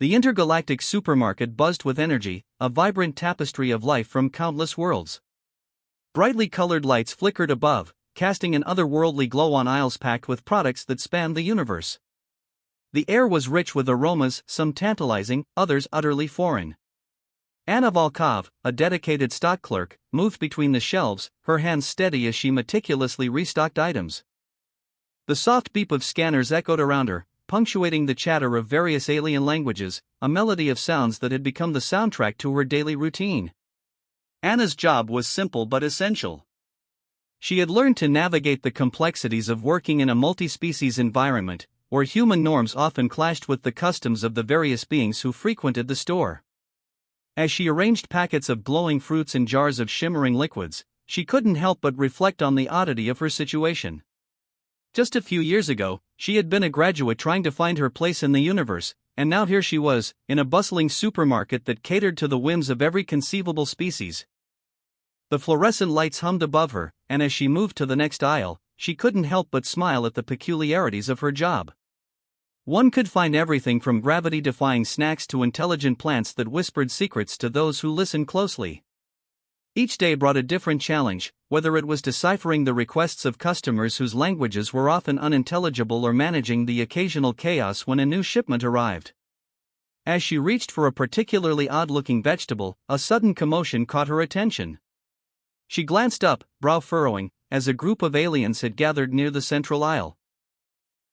The intergalactic supermarket buzzed with energy, a vibrant tapestry of life from countless worlds. Brightly colored lights flickered above, casting an otherworldly glow on aisles packed with products that spanned the universe. The air was rich with aromas, some tantalizing, others utterly foreign. Anna Volkov, a dedicated stock clerk, moved between the shelves, her hands steady as she meticulously restocked items. The soft beep of scanners echoed around her, punctuating the chatter of various alien languages, a melody of sounds that had become the soundtrack to her daily routine. Anna's job was simple but essential. She had learned to navigate the complexities of working in a multi-species environment, where human norms often clashed with the customs of the various beings who frequented the store. As she arranged packets of glowing fruits and jars of shimmering liquids, she couldn't help but reflect on the oddity of her situation. Just a few years ago, she had been a graduate trying to find her place in the universe, and now here she was, in a bustling supermarket that catered to the whims of every conceivable species. The fluorescent lights hummed above her, and as she moved to the next aisle, she couldn't help but smile at the peculiarities of her job. One could find everything from gravity-defying snacks to intelligent plants that whispered secrets to those who listened closely. Each day brought a different challenge, whether it was deciphering the requests of customers whose languages were often unintelligible or managing the occasional chaos when a new shipment arrived. As she reached for a particularly odd-looking vegetable, a sudden commotion caught her attention. She glanced up, brow furrowing, as a group of aliens had gathered near the central aisle.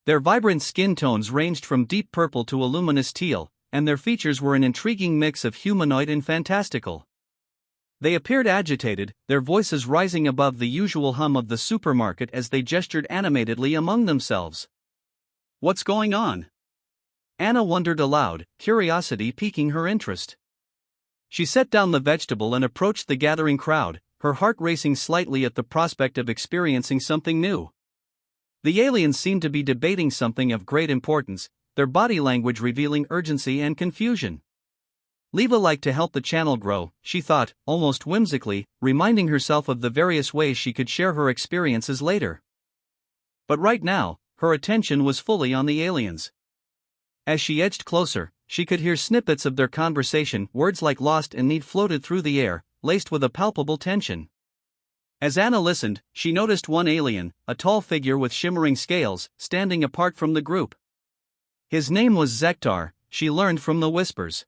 Their vibrant skin tones ranged from deep purple to a luminous teal, and their features were an intriguing mix of humanoid and fantastical. They appeared agitated, their voices rising above the usual hum of the supermarket as they gestured animatedly among themselves. "What's going on?" Anna wondered aloud, curiosity piquing her interest. She set down the vegetable and approached the gathering crowd, her heart racing slightly at the prospect of experiencing something new. The aliens seemed to be debating something of great importance, their body language revealing urgency and confusion. Leave a like to help the channel grow, she thought, almost whimsically, reminding herself of the various ways she could share her experiences later. But right now, her attention was fully on the aliens. As she edged closer, she could hear snippets of their conversation, words like lost and need floated through the air, laced with a palpable tension. As Anna listened, she noticed one alien, a tall figure with shimmering scales, standing apart from the group. His name was Zektar, she learned from the whispers.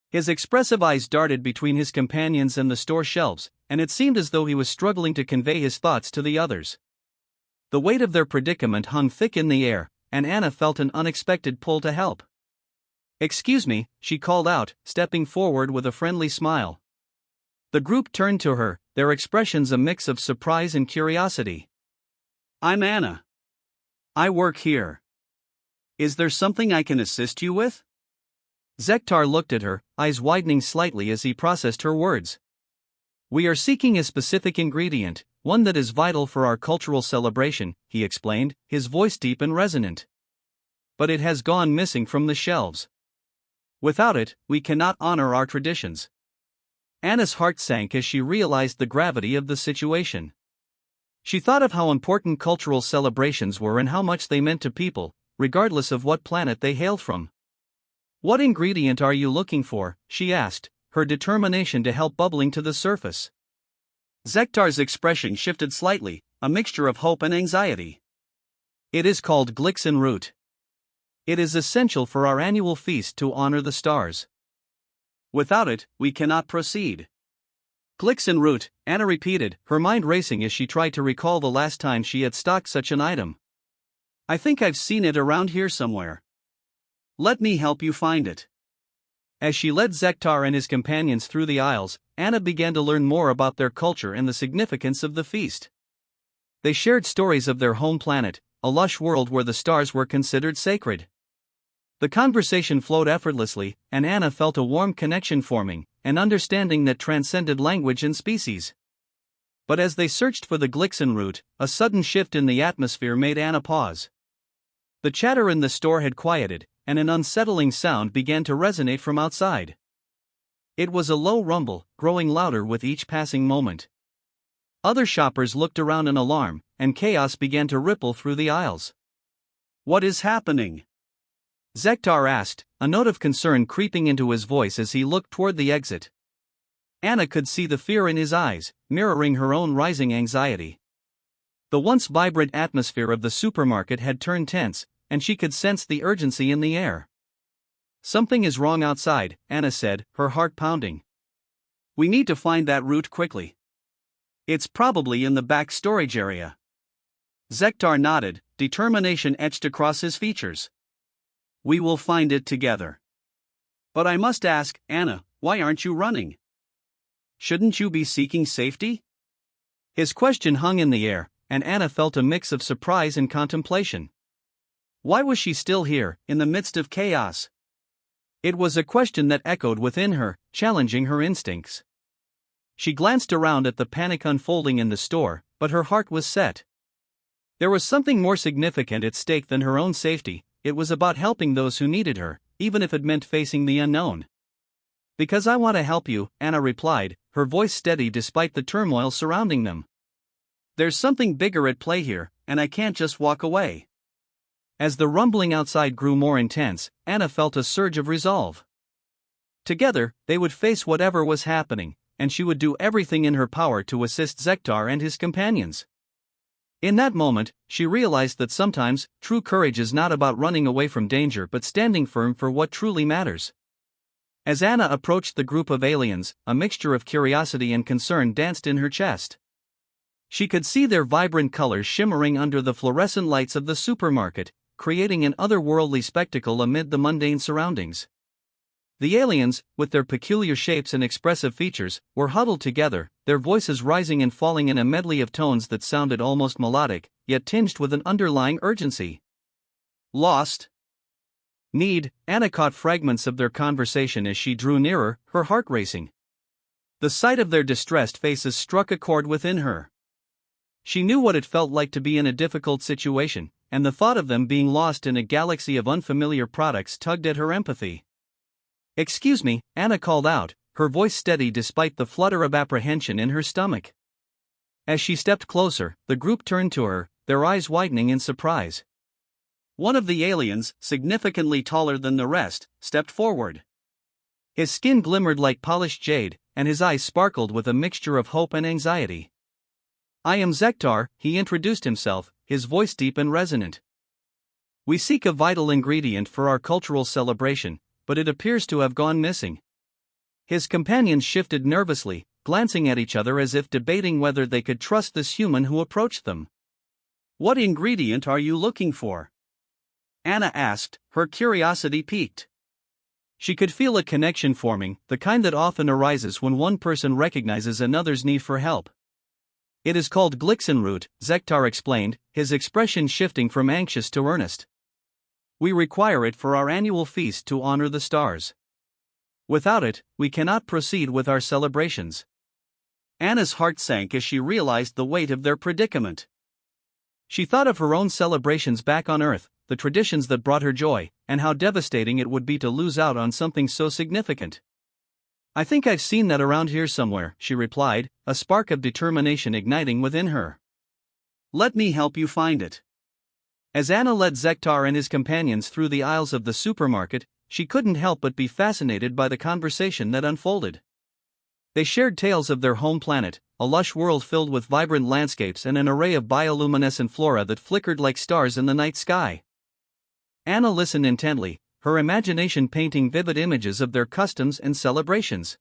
His expressive eyes darted between his companions and the store shelves, and it seemed as though he was struggling to convey his thoughts to the others. The weight of their predicament hung thick in the air, and Anna felt an unexpected pull to help. "Excuse me," she called out, stepping forward with a friendly smile. The group turned to her, their expressions a mix of surprise and curiosity. "I'm Anna. I work here. Is there something I can assist you with?" Zektar looked at her, eyes widening slightly as he processed her words. "We are seeking a specific ingredient, one that is vital for our cultural celebration," he explained, his voice deep and resonant. "But it has gone missing from the shelves. Without it, we cannot honor our traditions." Anna's heart sank as she realized the gravity of the situation. She thought of how important cultural celebrations were and how much they meant to people, regardless of what planet they hailed from. "What ingredient are you looking for?" she asked, her determination to help bubbling to the surface. Zektar's expression shifted slightly, a mixture of hope and anxiety. "It is called Glixen root. It is essential for our annual feast to honor the stars. Without it, we cannot proceed." "Glixen root," Anna repeated, her mind racing as she tried to recall the last time she had stocked such an item. "I think I've seen it around here somewhere. Let me help you find it." As she led Zektar and his companions through the aisles, Anna began to learn more about their culture and the significance of the feast. They shared stories of their home planet, a lush world where the stars were considered sacred. The conversation flowed effortlessly, and Anna felt a warm connection forming, an understanding that transcended language and species. But as they searched for the Glixen root, a sudden shift in the atmosphere made Anna pause. The chatter in the store had quieted, and an unsettling sound began to resonate from outside. It was a low rumble, growing louder with each passing moment. Other shoppers looked around in alarm, and chaos began to ripple through the aisles. "What is happening?" Zektar asked, a note of concern creeping into his voice as he looked toward the exit. Anna could see the fear in his eyes, mirroring her own rising anxiety. The once vibrant atmosphere of the supermarket had turned tense, and she could sense the urgency in the air. "Something is wrong outside," Anna said, her heart pounding. "We need to find that route quickly. It's probably in the back storage area." Zektar nodded, determination etched across his features. "We will find it together. But I must ask, Anna, why aren't you running? Shouldn't you be seeking safety?" His question hung in the air, and Anna felt a mix of surprise and contemplation. Why was she still here, in the midst of chaos? It was a question that echoed within her, challenging her instincts. She glanced around at the panic unfolding in the store, but her heart was set. There was something more significant at stake than her own safety. It was about helping those who needed her, even if it meant facing the unknown. "Because I want to help you," Anna replied, her voice steady despite the turmoil surrounding them. "There's something bigger at play here, and I can't just walk away." As the rumbling outside grew more intense, Anna felt a surge of resolve. Together, they would face whatever was happening, and she would do everything in her power to assist Zektar and his companions. In that moment, she realized that sometimes, true courage is not about running away from danger but standing firm for what truly matters. As Anna approached the group of aliens, a mixture of curiosity and concern danced in her chest. She could see their vibrant colors shimmering under the fluorescent lights of the supermarket, creating an otherworldly spectacle amid the mundane surroundings. The aliens, with their peculiar shapes and expressive features, were huddled together, their voices rising and falling in a medley of tones that sounded almost melodic, yet tinged with an underlying urgency. "Lost? Need?" Anna caught fragments of their conversation as she drew nearer, her heart racing. The sight of their distressed faces struck a chord within her. She knew what it felt like to be in a difficult situation, and the thought of them being lost in a galaxy of unfamiliar products tugged at her empathy. "Excuse me," Anna called out, her voice steady despite the flutter of apprehension in her stomach. As she stepped closer, the group turned to her, their eyes widening in surprise. One of the aliens, significantly taller than the rest, stepped forward. His skin glimmered like polished jade, and his eyes sparkled with a mixture of hope and anxiety. "I am Zektar," he introduced himself, his voice deep and resonant. "We seek a vital ingredient for our cultural celebration, but it appears to have gone missing." His companions shifted nervously, glancing at each other as if debating whether they could trust this human who approached them. "What ingredient are you looking for?" Anna asked, her curiosity piqued. She could feel a connection forming, the kind that often arises when one person recognizes another's need for help. "It is called Glixenroot," Zektar explained, his expression shifting from anxious to earnest. "We require it for our annual feast to honor the stars. Without it, we cannot proceed with our celebrations." Anna's heart sank as she realized the weight of their predicament. She thought of her own celebrations back on Earth, the traditions that brought her joy, and how devastating it would be to lose out on something so significant. "I think I've seen that around here somewhere," she replied, a spark of determination igniting within her. "Let me help you find it." As Anna led Zektar and his companions through the aisles of the supermarket, she couldn't help but be fascinated by the conversation that unfolded. They shared tales of their home planet, a lush world filled with vibrant landscapes and an array of bioluminescent flora that flickered like stars in the night sky. Anna listened intently, her imagination painting vivid images of their customs and celebrations.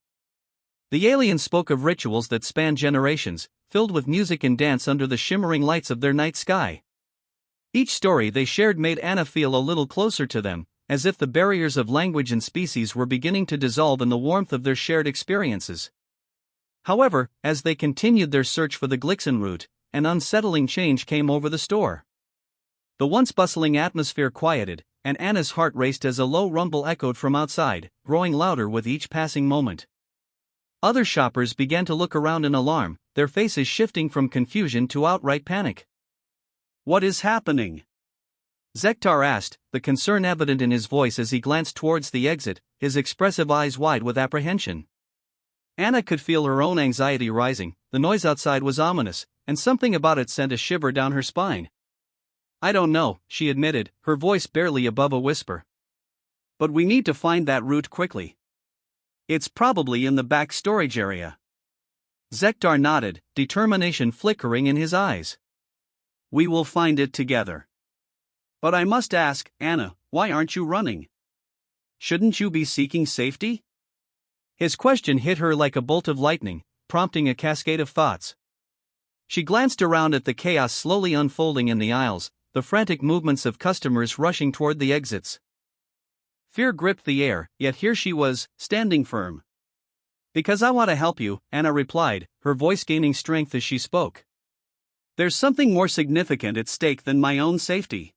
The aliens spoke of rituals that spanned generations, filled with music and dance under the shimmering lights of their night sky. Each story they shared made Anna feel a little closer to them, as if the barriers of language and species were beginning to dissolve in the warmth of their shared experiences. However, as they continued their search for the Glixenroot, an unsettling change came over the store. The once bustling atmosphere quieted, and Anna's heart raced as a low rumble echoed from outside, growing louder with each passing moment. Other shoppers began to look around in alarm, their faces shifting from confusion to outright panic. "What is happening?" Zektar asked, the concern evident in his voice as he glanced towards the exit, his expressive eyes wide with apprehension. Anna could feel her own anxiety rising. The noise outside was ominous, and something about it sent a shiver down her spine. "I don't know," she admitted, her voice barely above a whisper. But we need to find that root quickly. It's probably in the back storage area. Zektar nodded, determination flickering in his eyes. We will find it together. But I must ask, Anna, why aren't you running? Shouldn't you be seeking safety? His question hit her like a bolt of lightning, prompting a cascade of thoughts. She glanced around at the chaos slowly unfolding in the aisles, the frantic movements of customers rushing toward the exits. Fear gripped the air, yet here she was, standing firm. Because I want to help you, Anna replied, her voice gaining strength as she spoke. There's something more significant at stake than my own safety.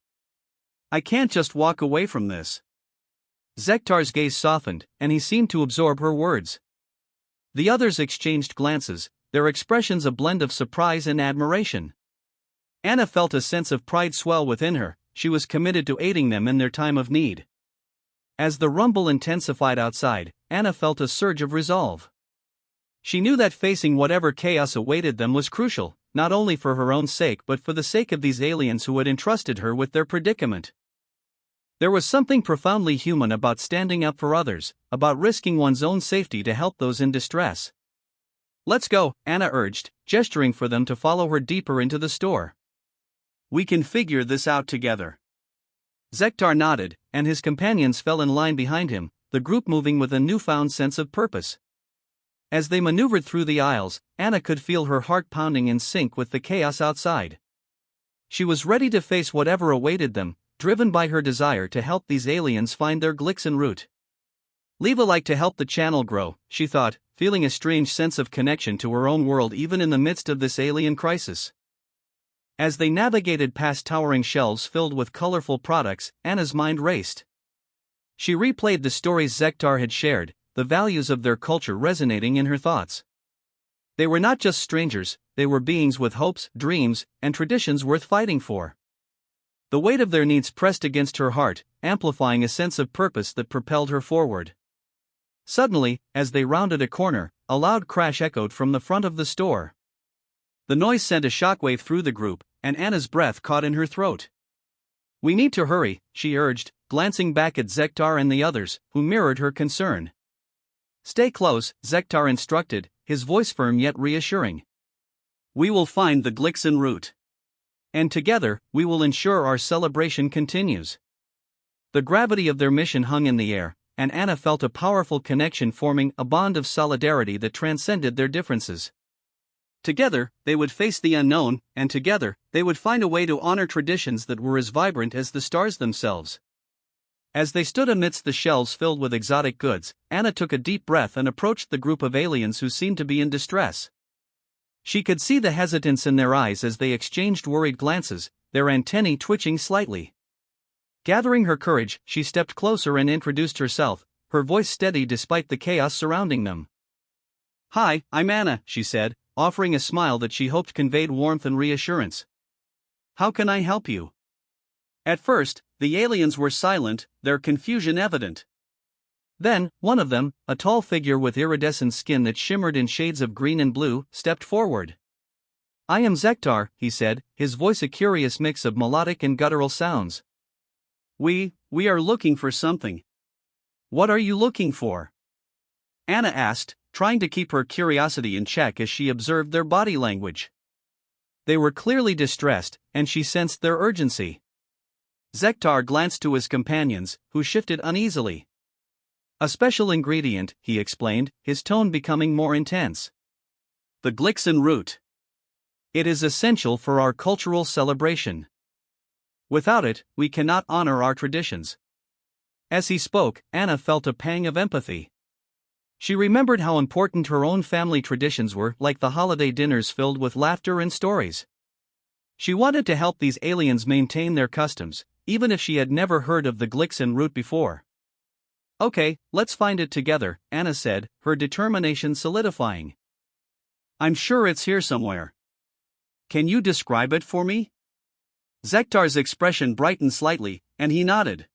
I can't just walk away from this. Zektar's gaze softened, and he seemed to absorb her words. The others exchanged glances, their expressions a blend of surprise and admiration. Anna felt a sense of pride swell within her. She was committed to aiding them in their time of need. As the rumble intensified outside, Anna felt a surge of resolve. She knew that facing whatever chaos awaited them was crucial, not only for her own sake but for the sake of these aliens who had entrusted her with their predicament. There was something profoundly human about standing up for others, about risking one's own safety to help those in distress. Let's go, Anna urged, gesturing for them to follow her deeper into the store. We can figure this out together. Zektar nodded, and his companions fell in line behind him, the group moving with a newfound sense of purpose. As they maneuvered through the aisles, Anna could feel her heart pounding in sync with the chaos outside. She was ready to face whatever awaited them, driven by her desire to help these aliens find their Glixen root. Leave a like to help the channel grow, she thought, feeling a strange sense of connection to her own world even in the midst of this alien crisis. As they navigated past towering shelves filled with colorful products, Anna's mind raced. She replayed the stories Zektar had shared, the values of their culture resonating in her thoughts. They were not just strangers, they were beings with hopes, dreams, and traditions worth fighting for. The weight of their needs pressed against her heart, amplifying a sense of purpose that propelled her forward. Suddenly, as they rounded a corner, a loud crash echoed from the front of the store. The noise sent a shockwave through the group, and Anna's breath caught in her throat. We need to hurry, she urged, glancing back at Zektar and the others, who mirrored her concern. Stay close, Zektar instructed, his voice firm yet reassuring. We will find the Glixen root. And together, we will ensure our celebration continues. The gravity of their mission hung in the air, and Anna felt a powerful connection forming a bond of solidarity that transcended their differences. Together, they would face the unknown, and together, they would find a way to honor traditions that were as vibrant as the stars themselves. As they stood amidst the shelves filled with exotic goods, Anna took a deep breath and approached the group of aliens who seemed to be in distress. She could see the hesitance in their eyes as they exchanged worried glances, their antennae twitching slightly. Gathering her courage, she stepped closer and introduced herself, her voice steady despite the chaos surrounding them. Hi, I'm Anna, she said, offering a smile that she hoped conveyed warmth and reassurance. How can I help you? At first, the aliens were silent, their confusion evident. Then, one of them, a tall figure with iridescent skin that shimmered in shades of green and blue, stepped forward. I am Zektar, he said, his voice a curious mix of melodic and guttural sounds. We are looking for something. What are you looking for? Anna asked, trying to keep her curiosity in check as she observed their body language. They were clearly distressed, and she sensed their urgency. Zektar glanced to his companions, who shifted uneasily. A special ingredient, he explained, his tone becoming more intense. The Glixen root. It is essential for our cultural celebration. Without it, we cannot honor our traditions. As he spoke, Anna felt a pang of empathy. She remembered how important her own family traditions were, like the holiday dinners filled with laughter and stories. She wanted to help these aliens maintain their customs, even if she had never heard of the Glixen root before. Okay, let's find it together, Anna said, her determination solidifying. I'm sure it's here somewhere. Can you describe it for me? Zektar's expression brightened slightly, and he nodded.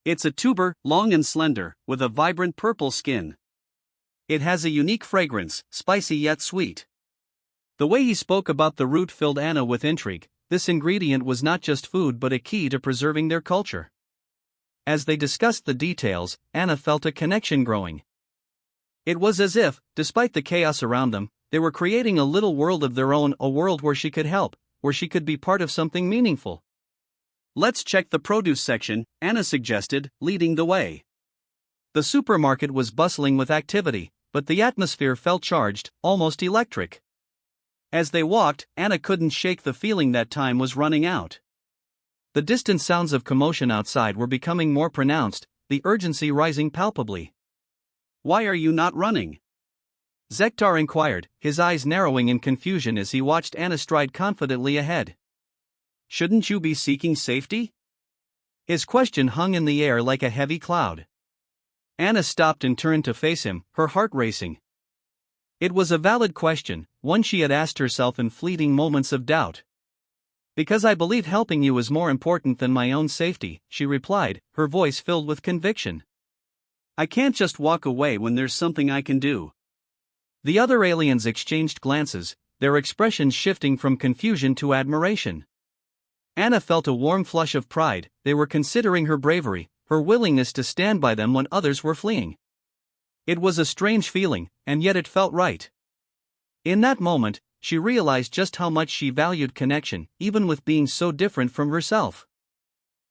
It's a tuber, long and slender, with a vibrant purple skin. It has a unique fragrance, spicy yet sweet. The way he spoke about the root filled Anna with intrigue. This ingredient was not just food but a key to preserving their culture. As they discussed the details, Anna felt a connection growing. It was as if, despite the chaos around them, they were creating a little world of their own, a world where she could help, where she could be part of something meaningful. "Let's check the produce section," Anna suggested, leading the way. The supermarket was bustling with activity, but the atmosphere felt charged, almost electric. As they walked, Anna couldn't shake the feeling that time was running out. The distant sounds of commotion outside were becoming more pronounced, the urgency rising palpably. "Why are you not running?" Zektar inquired, his eyes narrowing in confusion as he watched Anna stride confidently ahead. "Shouldn't you be seeking safety?" His question hung in the air like a heavy cloud. Anna stopped and turned to face him, her heart racing. It was a valid question, one she had asked herself in fleeting moments of doubt. "Because I believe helping you is more important than my own safety," she replied, her voice filled with conviction. "I can't just walk away when there's something I can do." The other aliens exchanged glances, their expressions shifting from confusion to admiration. Anna felt a warm flush of pride. They were considering her bravery, her willingness to stand by them when others were fleeing. It was a strange feeling, and yet it felt right. In that moment, she realized just how much she valued connection, even with being so different from herself.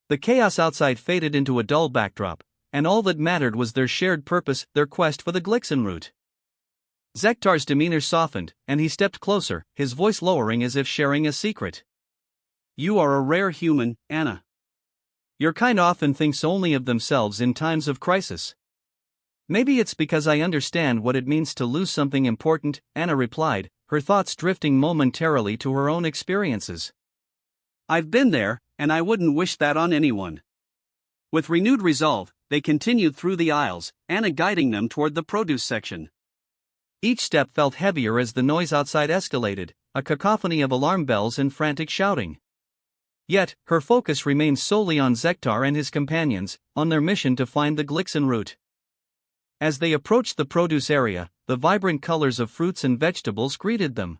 The chaos outside faded into a dull backdrop, and all that mattered was their shared purpose, their quest for the Glixen root. Zektar's demeanor softened, and he stepped closer, his voice lowering as if sharing a secret. "You are a rare human, Anna. Your kind often thinks only of themselves in times of crisis." "Maybe it's because I understand what it means to lose something important," Anna replied, her thoughts drifting momentarily to her own experiences. "I've been there, and I wouldn't wish that on anyone." With renewed resolve, they continued through the aisles, Anna guiding them toward the produce section. Each step felt heavier as the noise outside escalated, a cacophony of alarm bells and frantic shouting. Yet, her focus remained solely on Zektar and his companions, on their mission to find the Glixen root. As they approached the produce area, the vibrant colors of fruits and vegetables greeted them.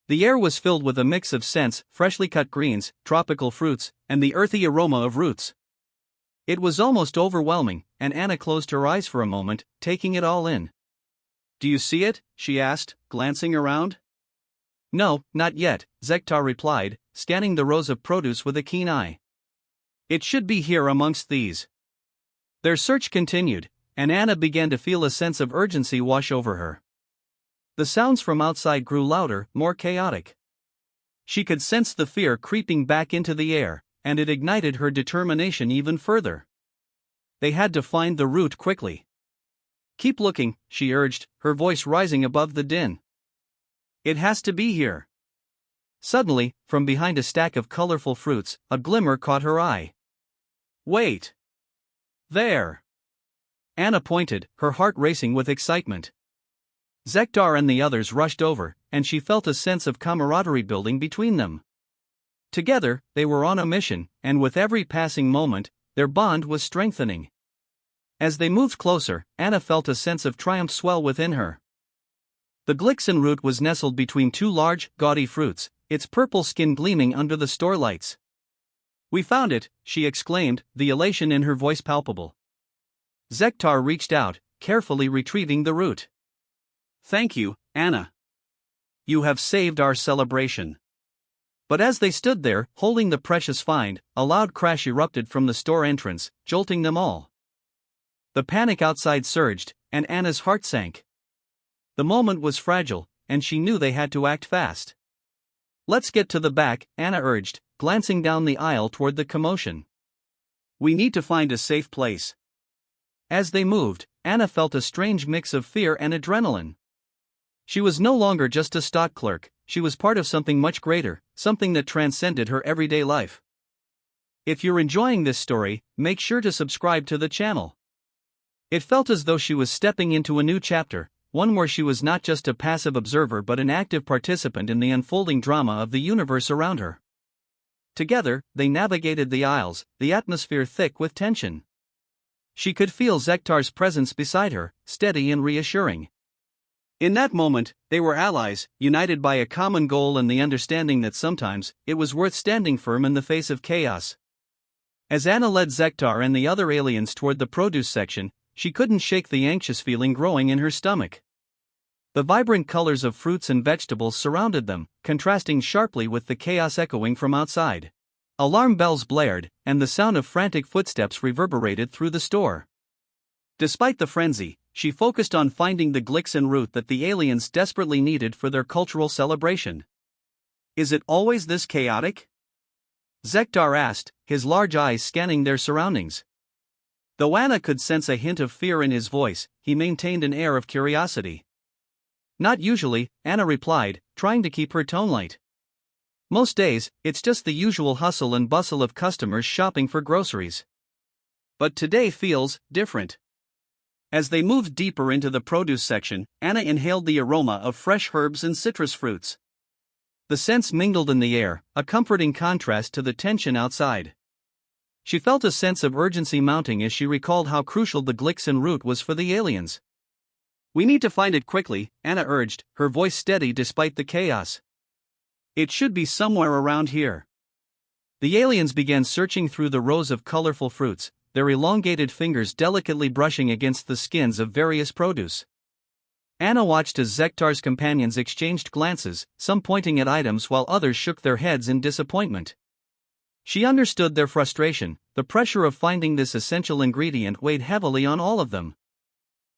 The air was filled with a mix of scents, freshly cut greens, tropical fruits, and the earthy aroma of roots. It was almost overwhelming, and Anna closed her eyes for a moment, taking it all in. "Do you see it?" she asked, glancing around. "No, not yet," Zektar replied, scanning the rows of produce with a keen eye. "It should be here amongst these." Their search continued, and Anna began to feel a sense of urgency wash over her. The sounds from outside grew louder, more chaotic. She could sense the fear creeping back into the air, and it ignited her determination even further. They had to find the root quickly. "Keep looking," she urged, her voice rising above the din. "It has to be here." Suddenly, from behind a stack of colorful fruits, a glimmer caught her eye. "Wait! There!" Anna pointed, her heart racing with excitement. Zektar and the others rushed over, and she felt a sense of camaraderie building between them. Together, they were on a mission, and with every passing moment, their bond was strengthening. As they moved closer, Anna felt a sense of triumph swell within her. The Glixen root was nestled between two large, gaudy fruits, its purple skin gleaming under the store lights. "We found it," she exclaimed, the elation in her voice palpable. Zektar reached out, carefully retrieving the root. "Thank you, Anna. You have saved our celebration." But as they stood there, holding the precious find, a loud crash erupted from the store entrance, jolting them all. The panic outside surged, and Anna's heart sank. The moment was fragile, and she knew they had to act fast. "Let's get to the back," Anna urged, glancing down the aisle toward the commotion. "We need to find a safe place." As they moved, Anna felt a strange mix of fear and adrenaline. She was no longer just a stock clerk, she was part of something much greater, something that transcended her everyday life. If you're enjoying this story, make sure to subscribe to the channel. It felt as though she was stepping into a new chapter, one where she was not just a passive observer but an active participant in the unfolding drama of the universe around her. Together, they navigated the aisles, the atmosphere thick with tension. She could feel Zektar's presence beside her, steady and reassuring. In that moment, they were allies, united by a common goal and the understanding that sometimes, it was worth standing firm in the face of chaos. As Anna led Zektar and the other aliens toward the produce section, she couldn't shake the anxious feeling growing in her stomach. The vibrant colors of fruits and vegetables surrounded them, contrasting sharply with the chaos echoing from outside. Alarm bells blared, and the sound of frantic footsteps reverberated through the store. Despite the frenzy, she focused on finding the glixin root that the aliens desperately needed for their cultural celebration. Is it always this chaotic? Zektar asked, his large eyes scanning their surroundings. Though Anna could sense a hint of fear in his voice, he maintained an air of curiosity. Not usually, Anna replied, trying to keep her tone light. Most days, it's just the usual hustle and bustle of customers shopping for groceries. But today feels different. As they moved deeper into the produce section, Anna inhaled the aroma of fresh herbs and citrus fruits. The scents mingled in the air, a comforting contrast to the tension outside. She felt a sense of urgency mounting as she recalled how crucial the glixin root was for the aliens. "We need to find it quickly," Anna urged, her voice steady despite the chaos. "It should be somewhere around here." The aliens began searching through the rows of colorful fruits, their elongated fingers delicately brushing against the skins of various produce. Anna watched as Zektar's companions exchanged glances, some pointing at items while others shook their heads in disappointment. She understood their frustration. The pressure of finding this essential ingredient weighed heavily on all of them.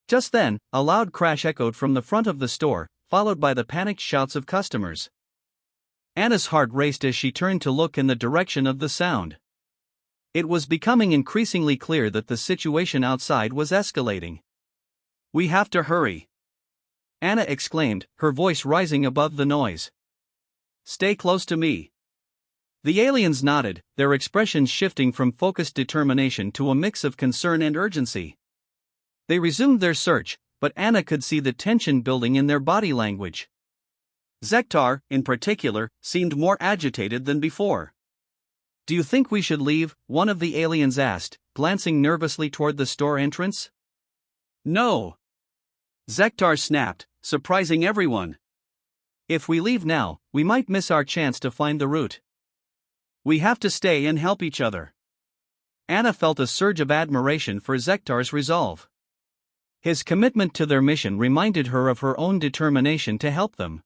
Just then, a loud crash echoed from the front of the store, followed by the panicked shouts of customers. Anna's heart raced as she turned to look in the direction of the sound. It was becoming increasingly clear that the situation outside was escalating. "We have to hurry," Anna exclaimed, her voice rising above the noise. "Stay close to me." The aliens nodded, their expressions shifting from focused determination to a mix of concern and urgency. They resumed their search, but Anna could see the tension building in their body language. Zektar, in particular, seemed more agitated than before. "Do you think we should leave?" one of the aliens asked, glancing nervously toward the store entrance. "No," Zektar snapped, surprising everyone. "If we leave now, we might miss our chance to find the root. We have to stay and help each other." Anna felt a surge of admiration for Zektar's resolve. His commitment to their mission reminded her of her own determination to help them.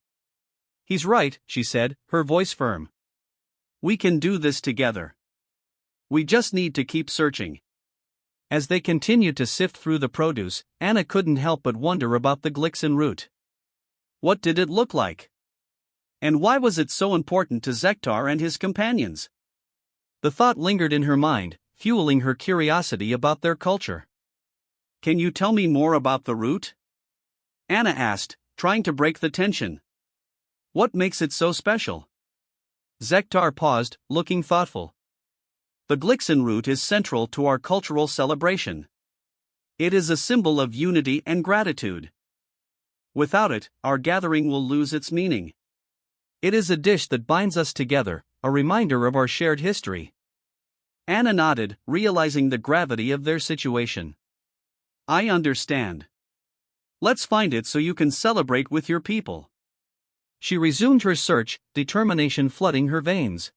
"He's right," she said, her voice firm. "We can do this together. We just need to keep searching." As they continued to sift through the produce, Anna couldn't help but wonder about the glixin root. What did it look like? And why was it so important to Zektar and his companions? The thought lingered in her mind, fueling her curiosity about their culture. "Can you tell me more about the root?" Anna asked, trying to break the tension. "What makes it so special?" Zektar paused, looking thoughtful. "The glixin root is central to our cultural celebration. It is a symbol of unity and gratitude. Without it, our gathering will lose its meaning. It is a dish that binds us together, a reminder of our shared history." Anna nodded, realizing the gravity of their situation. "I understand. Let's find it so you can celebrate with your people." She resumed her search, determination flooding her veins.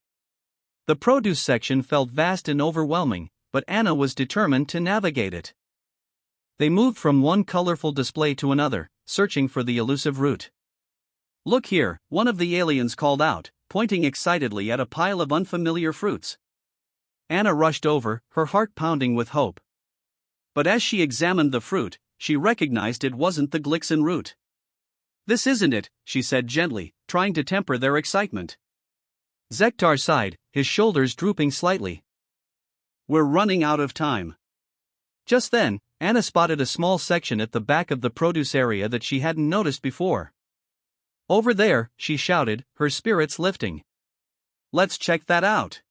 The produce section felt vast and overwhelming, but Anna was determined to navigate it. They moved from one colorful display to another, searching for the elusive root. "Look here," one of the aliens called out, pointing excitedly at a pile of unfamiliar fruits. Anna rushed over, her heart pounding with hope. But as she examined the fruit, she recognized it wasn't the glixin root. "This isn't it," she said gently, trying to temper their excitement. Zektar sighed, his shoulders drooping slightly. "We're running out of time." Just then, Anna spotted a small section at the back of the produce area that she hadn't noticed before. "Over there," she shouted, her spirits lifting. "Let's check that out."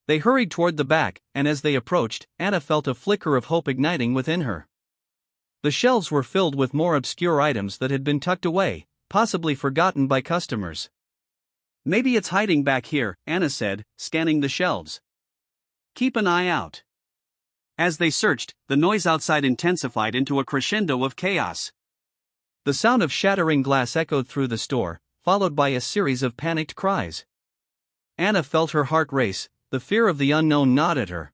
They hurried toward the back, and as they approached, Anna felt a flicker of hope igniting within her. The shelves were filled with more obscure items that had been tucked away, possibly forgotten by customers. "Maybe it's hiding back here," Anna said, scanning the shelves. "Keep an eye out." As they searched, the noise outside intensified into a crescendo of chaos. The sound of shattering glass echoed through the store, followed by a series of panicked cries. Anna felt her heart race, the fear of the unknown gnawed at her.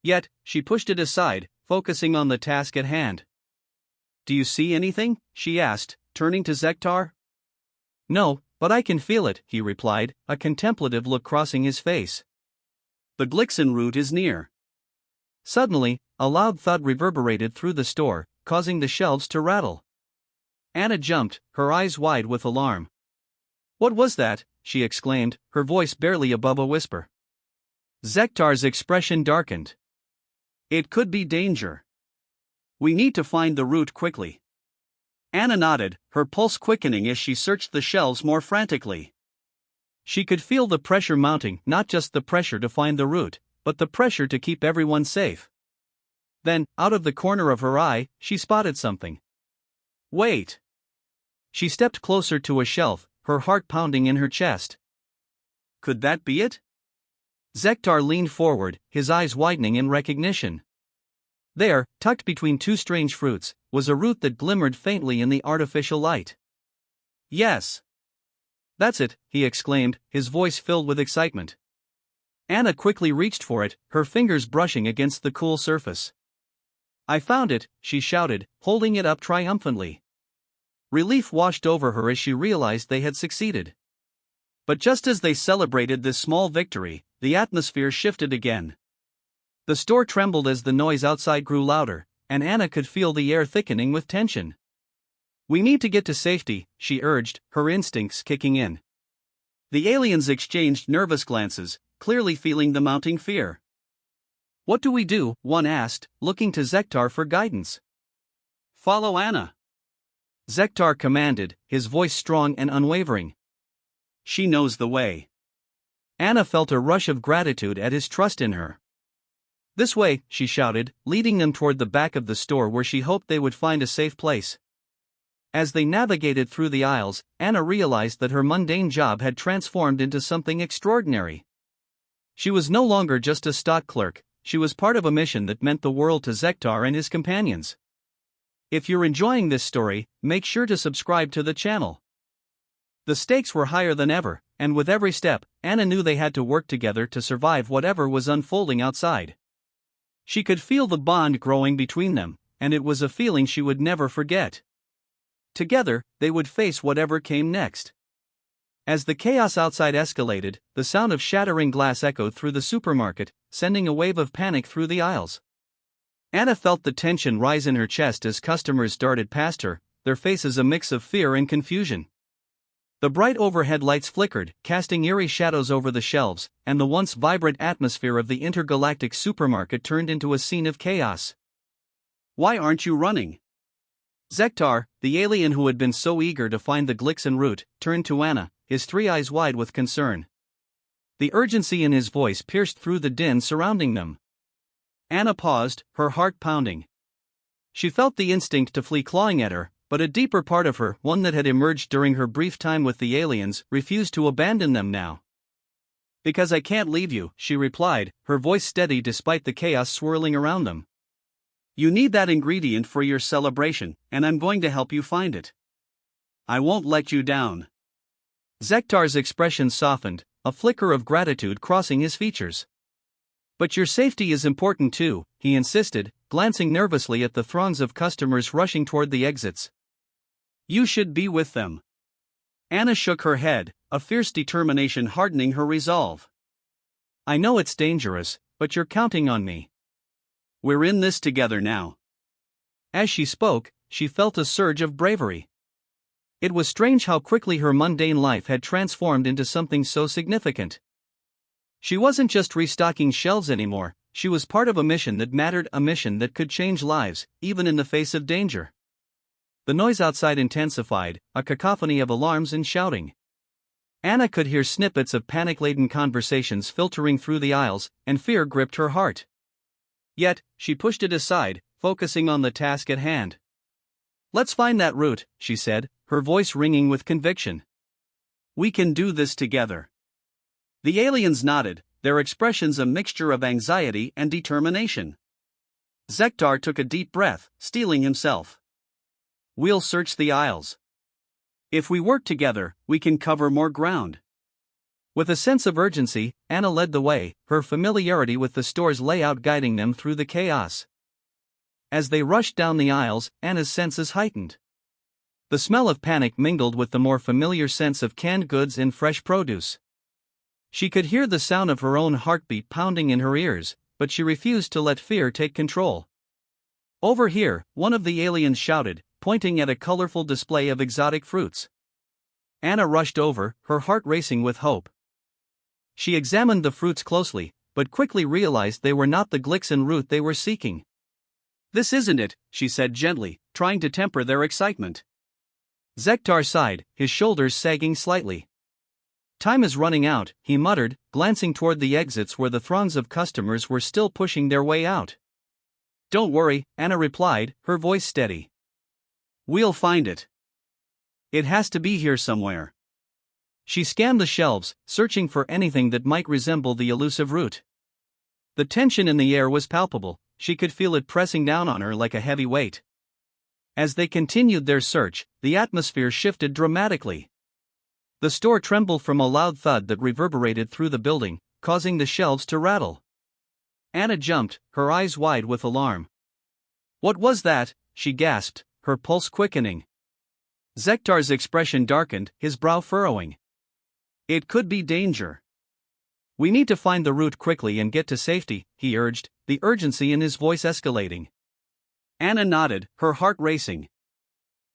Yet, she pushed it aside, focusing on the task at hand. "Do you see anything?" she asked, turning to Zektar. "No, but I can feel it," he replied, a contemplative look crossing his face. "The Glixen route is near." Suddenly, a loud thud reverberated through the store, causing the shelves to rattle. Anna jumped, her eyes wide with alarm. "What was that?" she exclaimed, her voice barely above a whisper. Zektar's expression darkened. "It could be danger. We need to find the route quickly." Anna nodded, her pulse quickening as she searched the shelves more frantically. She could feel the pressure mounting, not just the pressure to find the route, but the pressure to keep everyone safe. Then, out of the corner of her eye, she spotted something. "Wait!" She stepped closer to a shelf, her heart pounding in her chest. Could that be it? Zektar leaned forward, his eyes widening in recognition. There, tucked between two strange fruits, was a root that glimmered faintly in the artificial light. "Yes! That's it," he exclaimed, his voice filled with excitement. Anna quickly reached for it, her fingers brushing against the cool surface. "I found it," she shouted, holding it up triumphantly. Relief washed over her as she realized they had succeeded. But just as they celebrated this small victory, the atmosphere shifted again. The store trembled as the noise outside grew louder, and Anna could feel the air thickening with tension. "We need to get to safety," she urged, her instincts kicking in. The aliens exchanged nervous glances, clearly feeling the mounting fear. "What do we do?" one asked, looking to Zektar for guidance. "Follow Anna," Zektar commanded, his voice strong and unwavering. "She knows the way." Anna felt a rush of gratitude at his trust in her. "This way," she shouted, leading them toward the back of the store where she hoped they would find a safe place. As they navigated through the aisles, Anna realized that her mundane job had transformed into something extraordinary. She was no longer just a stock clerk, she was part of a mission that meant the world to Zektar and his companions. If you're enjoying this story, make sure to subscribe to the channel. The stakes were higher than ever, and with every step, Anna knew they had to work together to survive whatever was unfolding outside. She could feel the bond growing between them, and it was a feeling she would never forget. Together, they would face whatever came next. As the chaos outside escalated, the sound of shattering glass echoed through the supermarket, sending a wave of panic through the aisles. Anna felt the tension rise in her chest as customers darted past her, their faces a mix of fear and confusion. The bright overhead lights flickered, casting eerie shadows over the shelves, and the once vibrant atmosphere of the intergalactic supermarket turned into a scene of chaos. "Why aren't you running?" Zektar, the alien who had been so eager to find the Glixen route, turned to Anna, his three eyes wide with concern. The urgency in his voice pierced through the din surrounding them. Anna paused, her heart pounding. She felt the instinct to flee clawing at her, but a deeper part of her, one that had emerged during her brief time with the aliens, refused to abandon them now. "Because I can't leave you," she replied, her voice steady despite the chaos swirling around them. "You need that ingredient for your celebration, and I'm going to help you find it. I won't let you down." Zektar's expression softened, a flicker of gratitude crossing his features. "But your safety is important too," he insisted, glancing nervously at the throngs of customers rushing toward the exits. "You should be with them." Anna shook her head, a fierce determination hardening her resolve. "I know it's dangerous, but you're counting on me. We're in this together now." As she spoke, she felt a surge of bravery. It was strange how quickly her mundane life had transformed into something so significant. She wasn't just restocking shelves anymore, she was part of a mission that mattered, a mission that could change lives, even in the face of danger. The noise outside intensified, a cacophony of alarms and shouting. Anna could hear snippets of panic-laden conversations filtering through the aisles, and fear gripped her heart. Yet, she pushed it aside, focusing on the task at hand. "Let's find that route," she said, her voice ringing with conviction. "We can do this together." The aliens nodded, their expressions a mixture of anxiety and determination. Zektar took a deep breath, steeling himself. "We'll search the aisles. If we work together, we can cover more ground." With a sense of urgency, Anna led the way, her familiarity with the store's layout guiding them through the chaos. As they rushed down the aisles, Anna's senses heightened. The smell of panic mingled with the more familiar sense of canned goods and fresh produce. She could hear the sound of her own heartbeat pounding in her ears, but she refused to let fear take control. "Over here," one of the aliens shouted, pointing at a colorful display of exotic fruits. Anna rushed over, her heart racing with hope. She examined the fruits closely, but quickly realized they were not the Glixen root they were seeking. "This isn't it," she said gently, trying to temper their excitement. Zektar sighed, his shoulders sagging slightly. "Time is running out," he muttered, glancing toward the exits where the throngs of customers were still pushing their way out. "Don't worry," Anna replied, her voice steady. "We'll find it. It has to be here somewhere." She scanned the shelves, searching for anything that might resemble the elusive root. The tension in the air was palpable, she could feel it pressing down on her like a heavy weight. As they continued their search, the atmosphere shifted dramatically. The store trembled from a loud thud that reverberated through the building, causing the shelves to rattle. Anna jumped, her eyes wide with alarm. "What was that?" she gasped, her pulse quickening. Zektar's expression darkened, his brow furrowing. "It could be danger. We need to find the root quickly and get to safety," he urged, the urgency in his voice escalating. Anna nodded, her heart racing.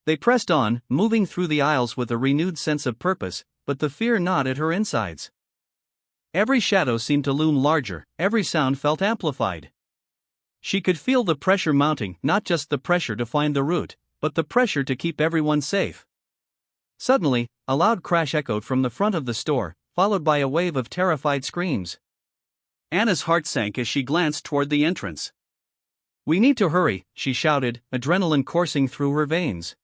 They pressed on, moving through the aisles with a renewed sense of purpose, but the fear gnawed at her insides. Every shadow seemed to loom larger, every sound felt amplified. She could feel the pressure mounting, not just the pressure to find the root, but the pressure to keep everyone safe. Suddenly, a loud crash echoed from the front of the store, followed by a wave of terrified screams. Anna's heart sank as she glanced toward the entrance. "We need to hurry," she shouted, adrenaline coursing through her veins.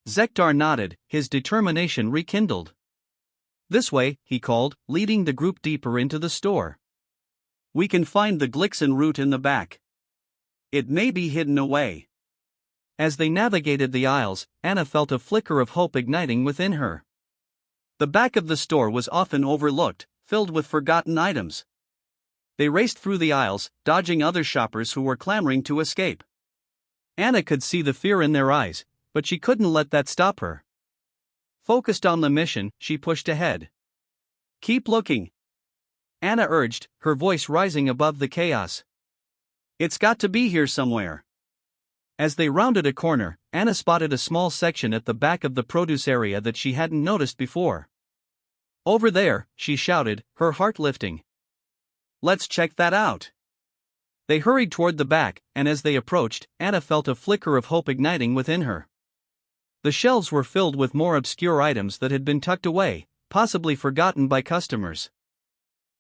Zektar nodded, his determination rekindled. "This way," he called, leading the group deeper into the store. "We can find the Glixen root in the back. It may be hidden away." As they navigated the aisles, Anna felt a flicker of hope igniting within her. The back of the store was often overlooked, filled with forgotten items. They raced through the aisles, dodging other shoppers who were clamoring to escape. Anna could see the fear in their eyes, but she couldn't let that stop her. Focused on the mission, she pushed ahead. "Keep looking," Anna urged, her voice rising above the chaos. "It's got to be here somewhere." As they rounded a corner, Anna spotted a small section at the back of the produce area that she hadn't noticed before. "Over there," she shouted, her heart lifting. "Let's check that out." They hurried toward the back, and as they approached, Anna felt a flicker of hope igniting within her. The shelves were filled with more obscure items that had been tucked away, possibly forgotten by customers.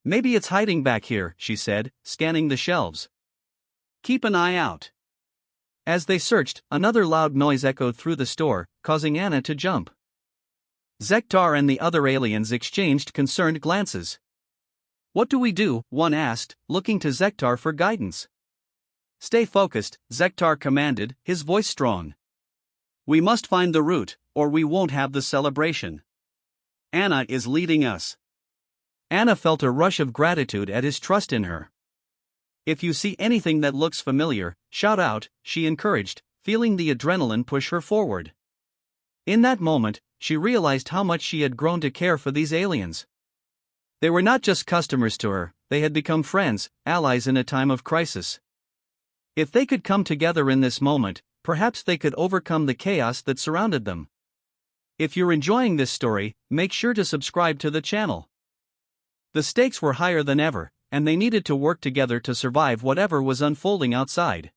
"Maybe it's hiding back here," she said, scanning the shelves. "Keep an eye out." As they searched, another loud noise echoed through the store, causing Anna to jump. Zektar and the other aliens exchanged concerned glances. "What do we do?" one asked, looking to Zektar for guidance. "Stay focused," Zektar commanded, his voice strong. "We must find the root, or we won't have the celebration. Anna is leading us." Anna felt a rush of gratitude at his trust in her. "If you see anything that looks familiar, shout out," she encouraged, feeling the adrenaline push her forward. In that moment, she realized how much she had grown to care for these aliens. They were not just customers to her, they had become friends, allies in a time of crisis. If they could come together in this moment, perhaps they could overcome the chaos that surrounded them. If you're enjoying this story, make sure to subscribe to the channel. The stakes were higher than ever, and they needed to work together to survive whatever was unfolding outside.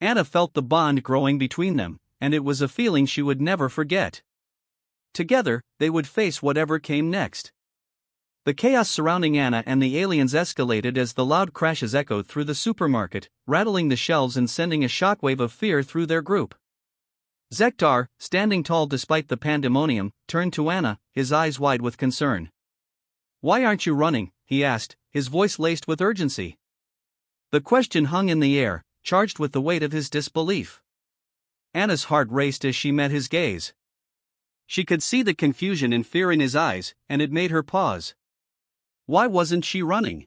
Anna felt the bond growing between them, and it was a feeling she would never forget. Together, they would face whatever came next. The chaos surrounding Anna and the aliens escalated as the loud crashes echoed through the supermarket, rattling the shelves and sending a shockwave of fear through their group. Zektar, standing tall despite the pandemonium, turned to Anna, his eyes wide with concern. "Why aren't you running?" he asked, his voice laced with urgency. The question hung in the air, charged with the weight of his disbelief. Anna's heart raced as she met his gaze. She could see the confusion and fear in his eyes, and it made her pause. Why wasn't she running?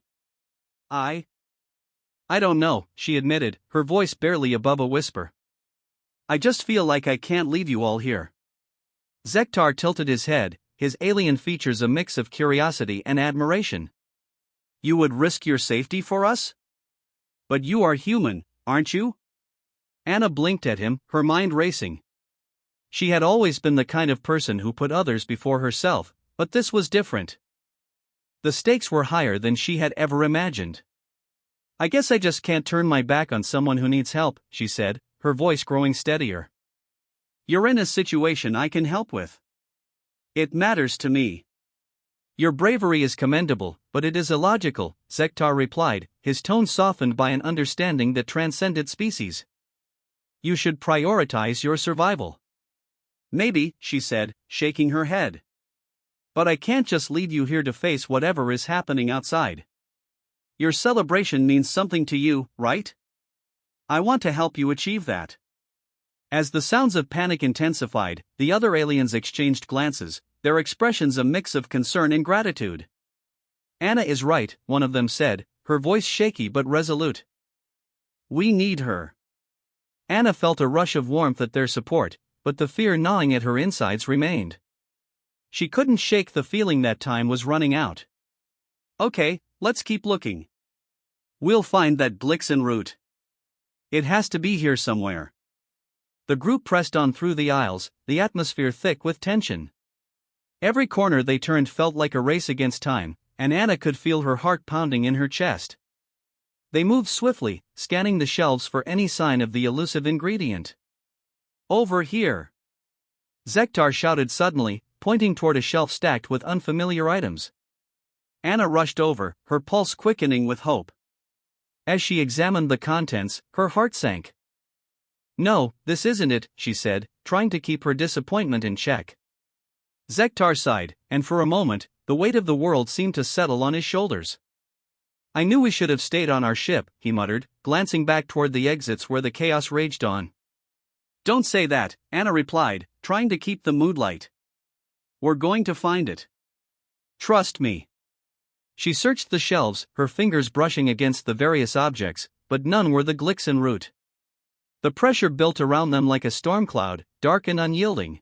I don't know, she admitted, her voice barely above a whisper. I just feel like I can't leave you all here. Zektar tilted his head, his alien features a mix of curiosity and admiration. You would risk your safety for us? But you are human, aren't you? Anna blinked at him, her mind racing. She had always been the kind of person who put others before herself, but this was different. The stakes were higher than she had ever imagined. I guess I just can't turn my back on someone who needs help, she said, her voice growing steadier. You're in a situation I can help with. It matters to me. Your bravery is commendable, but it is illogical, Zektar replied, his tone softened by an understanding that transcended species. You should prioritize your survival. Maybe, she said, shaking her head. But I can't just leave you here to face whatever is happening outside. Your celebration means something to you, right? I want to help you achieve that. As the sounds of panic intensified, the other aliens exchanged glances, their expressions a mix of concern and gratitude. Anna is right, one of them said, her voice shaky but resolute. We need her. Anna felt a rush of warmth at their support, but the fear gnawing at her insides remained. She couldn't shake the feeling that time was running out. Okay, let's keep looking. We'll find that Glixen route. It has to be here somewhere. The group pressed on through the aisles, the atmosphere thick with tension. Every corner they turned felt like a race against time, and Anna could feel her heart pounding in her chest. They moved swiftly, scanning the shelves for any sign of the elusive ingredient. Over here! Zektar shouted suddenly, pointing toward a shelf stacked with unfamiliar items. Anna rushed over, her pulse quickening with hope. As she examined the contents, her heart sank. No, this isn't it, she said, trying to keep her disappointment in check. Zektar sighed, and for a moment, the weight of the world seemed to settle on his shoulders. I knew we should have stayed on our ship, he muttered, glancing back toward the exits where the chaos raged on. Don't say that, Anna replied, trying to keep the mood light. We're going to find it. Trust me. She searched the shelves, her fingers brushing against the various objects, but none were the Glixen route. The pressure built around them like a storm cloud, dark and unyielding.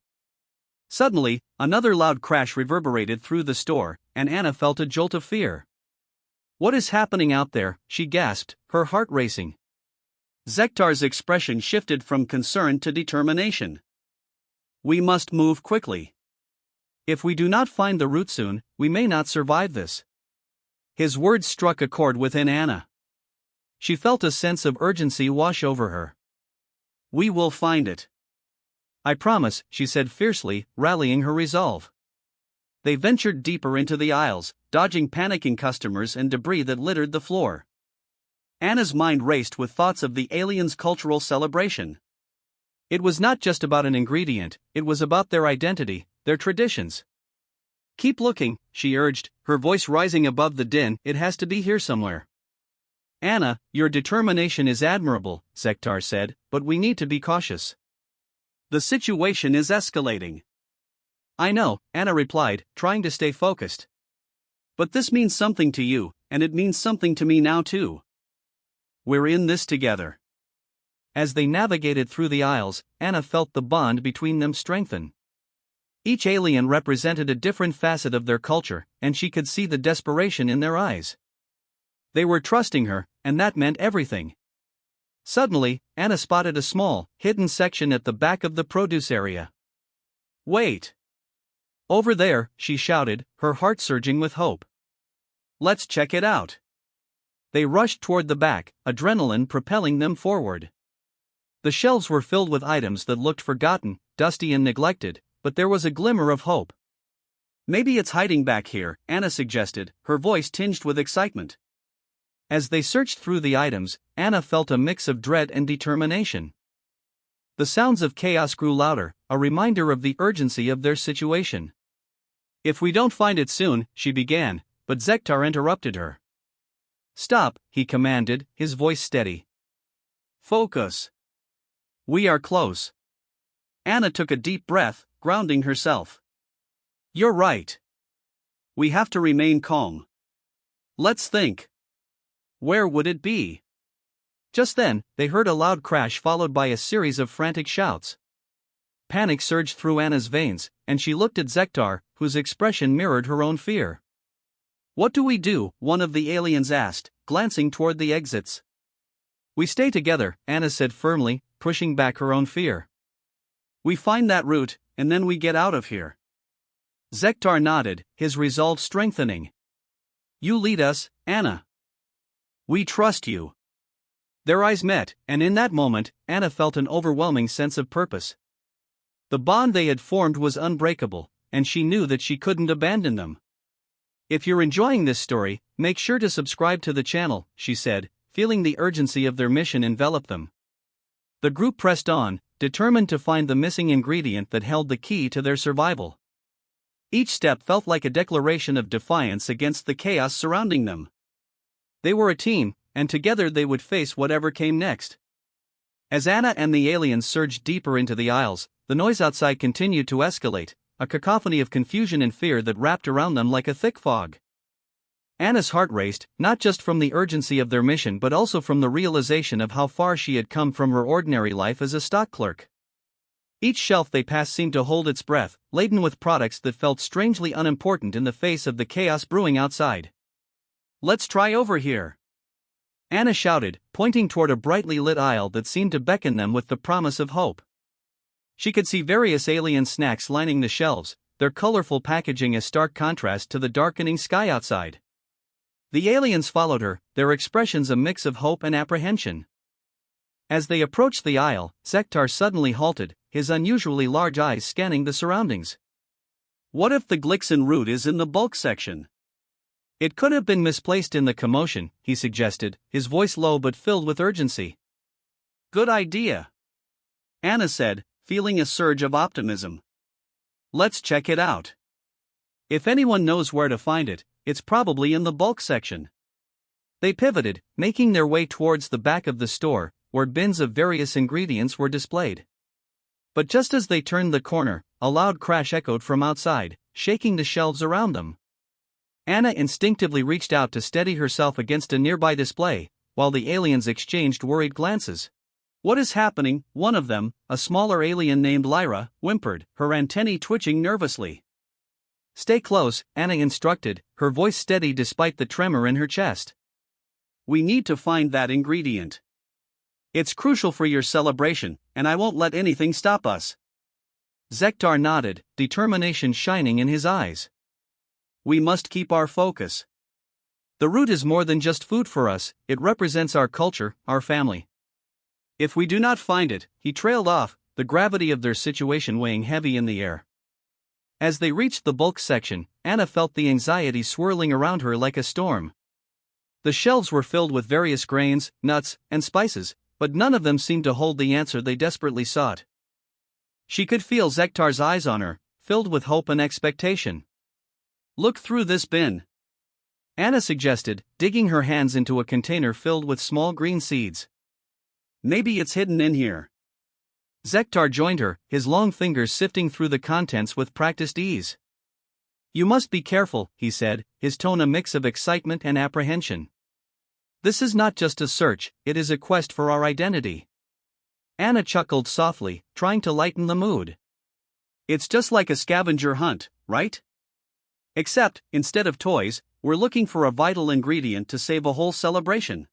Suddenly, another loud crash reverberated through the store, and Anna felt a jolt of fear. What is happening out there? She gasped, her heart racing. Zektar's expression shifted from concern to determination. We must move quickly. If we do not find the route soon, we may not survive this. His words struck a chord within Anna. She felt a sense of urgency wash over her. We will find it. I promise, she said fiercely, rallying her resolve. They ventured deeper into the aisles, dodging panicking customers and debris that littered the floor. Anna's mind raced with thoughts of the aliens' cultural celebration. It was not just about an ingredient, it was about their identity, their traditions. Keep looking, she urged, her voice rising above the din. It has to be here somewhere. Anna, your determination is admirable, Zektar said, but we need to be cautious. The situation is escalating. I know, Anna replied, trying to stay focused. But this means something to you, and it means something to me now too. We're in this together. As they navigated through the aisles, Anna felt the bond between them strengthen. Each alien represented a different facet of their culture, and she could see the desperation in their eyes. They were trusting her, and that meant everything. Suddenly, Anna spotted a small, hidden section at the back of the produce area. Wait! Over there, she shouted, her heart surging with hope. Let's check it out. They rushed toward the back, adrenaline propelling them forward. The shelves were filled with items that looked forgotten, dusty and neglected, but there was a glimmer of hope. Maybe it's hiding back here, Anna suggested, her voice tinged with excitement. As they searched through the items, Anna felt a mix of dread and determination. The sounds of chaos grew louder, a reminder of the urgency of their situation. If we don't find it soon, she began, but Zektar interrupted her. Stop, he commanded, his voice steady. Focus. We are close. Anna took a deep breath, grounding herself. You're right. We have to remain calm. Let's think. Where would it be? Just then, they heard a loud crash followed by a series of frantic shouts. Panic surged through Anna's veins, and she looked at Zektar, whose expression mirrored her own fear. "What do we do?" one of the aliens asked, glancing toward the exits. "We stay together," Anna said firmly, pushing back her own fear. "We find that route, and then we get out of here." Zektar nodded, his resolve strengthening. "You lead us, Anna. We trust you." Their eyes met, and in that moment, Anna felt an overwhelming sense of purpose. The bond they had formed was unbreakable, and she knew that she couldn't abandon them. "If you're enjoying this story, make sure to subscribe to the channel," she said, feeling the urgency of their mission envelop them. The group pressed on, determined to find the missing ingredient that held the key to their survival. Each step felt like a declaration of defiance against the chaos surrounding them. They were a team, and together they would face whatever came next. As Anna and the aliens surged deeper into the aisles, the noise outside continued to escalate, a cacophony of confusion and fear that wrapped around them like a thick fog. Anna's heart raced, not just from the urgency of their mission but also from the realization of how far she had come from her ordinary life as a stock clerk. Each shelf they passed seemed to hold its breath, laden with products that felt strangely unimportant in the face of the chaos brewing outside. "Let's try over here," Anna shouted, pointing toward a brightly lit aisle that seemed to beckon them with the promise of hope. She could see various alien snacks lining the shelves, their colorful packaging a stark contrast to the darkening sky outside. The aliens followed her, their expressions a mix of hope and apprehension. As they approached the aisle, Zektar suddenly halted, his unusually large eyes scanning the surroundings. "What if the Glixen root is in the bulk section?" "It could have been misplaced in the commotion," he suggested, his voice low but filled with urgency. "Good idea," Anna said, feeling a surge of optimism. "Let's check it out. If anyone knows where to find it, it's probably in the bulk section." They pivoted, making their way towards the back of the store, where bins of various ingredients were displayed. But just as they turned the corner, a loud crash echoed from outside, shaking the shelves around them. Anna instinctively reached out to steady herself against a nearby display, while the aliens exchanged worried glances. "What is happening?" one of them, a smaller alien named Lyra, whimpered, her antennae twitching nervously. "Stay close," Anna instructed, her voice steady despite the tremor in her chest. "We need to find that ingredient. It's crucial for your celebration, and I won't let anything stop us." Zektar nodded, determination shining in his eyes. "We must keep our focus. The root is more than just food for us, it represents our culture, our family. If we do not find it," he trailed off, the gravity of their situation weighing heavy in the air. As they reached the bulk section, Anna felt the anxiety swirling around her like a storm. The shelves were filled with various grains, nuts, and spices, but none of them seemed to hold the answer they desperately sought. She could feel Zektar's eyes on her, filled with hope and expectation. "Look through this bin," Anna suggested, digging her hands into a container filled with small green seeds. "Maybe it's hidden in here." Zektar joined her, his long fingers sifting through the contents with practiced ease. "You must be careful," he said, his tone a mix of excitement and apprehension. "This is not just a search, it is a quest for our identity." Anna chuckled softly, trying to lighten the mood. "It's just like a scavenger hunt, right? Except, instead of toys, we're looking for a vital ingredient to save a whole celebration."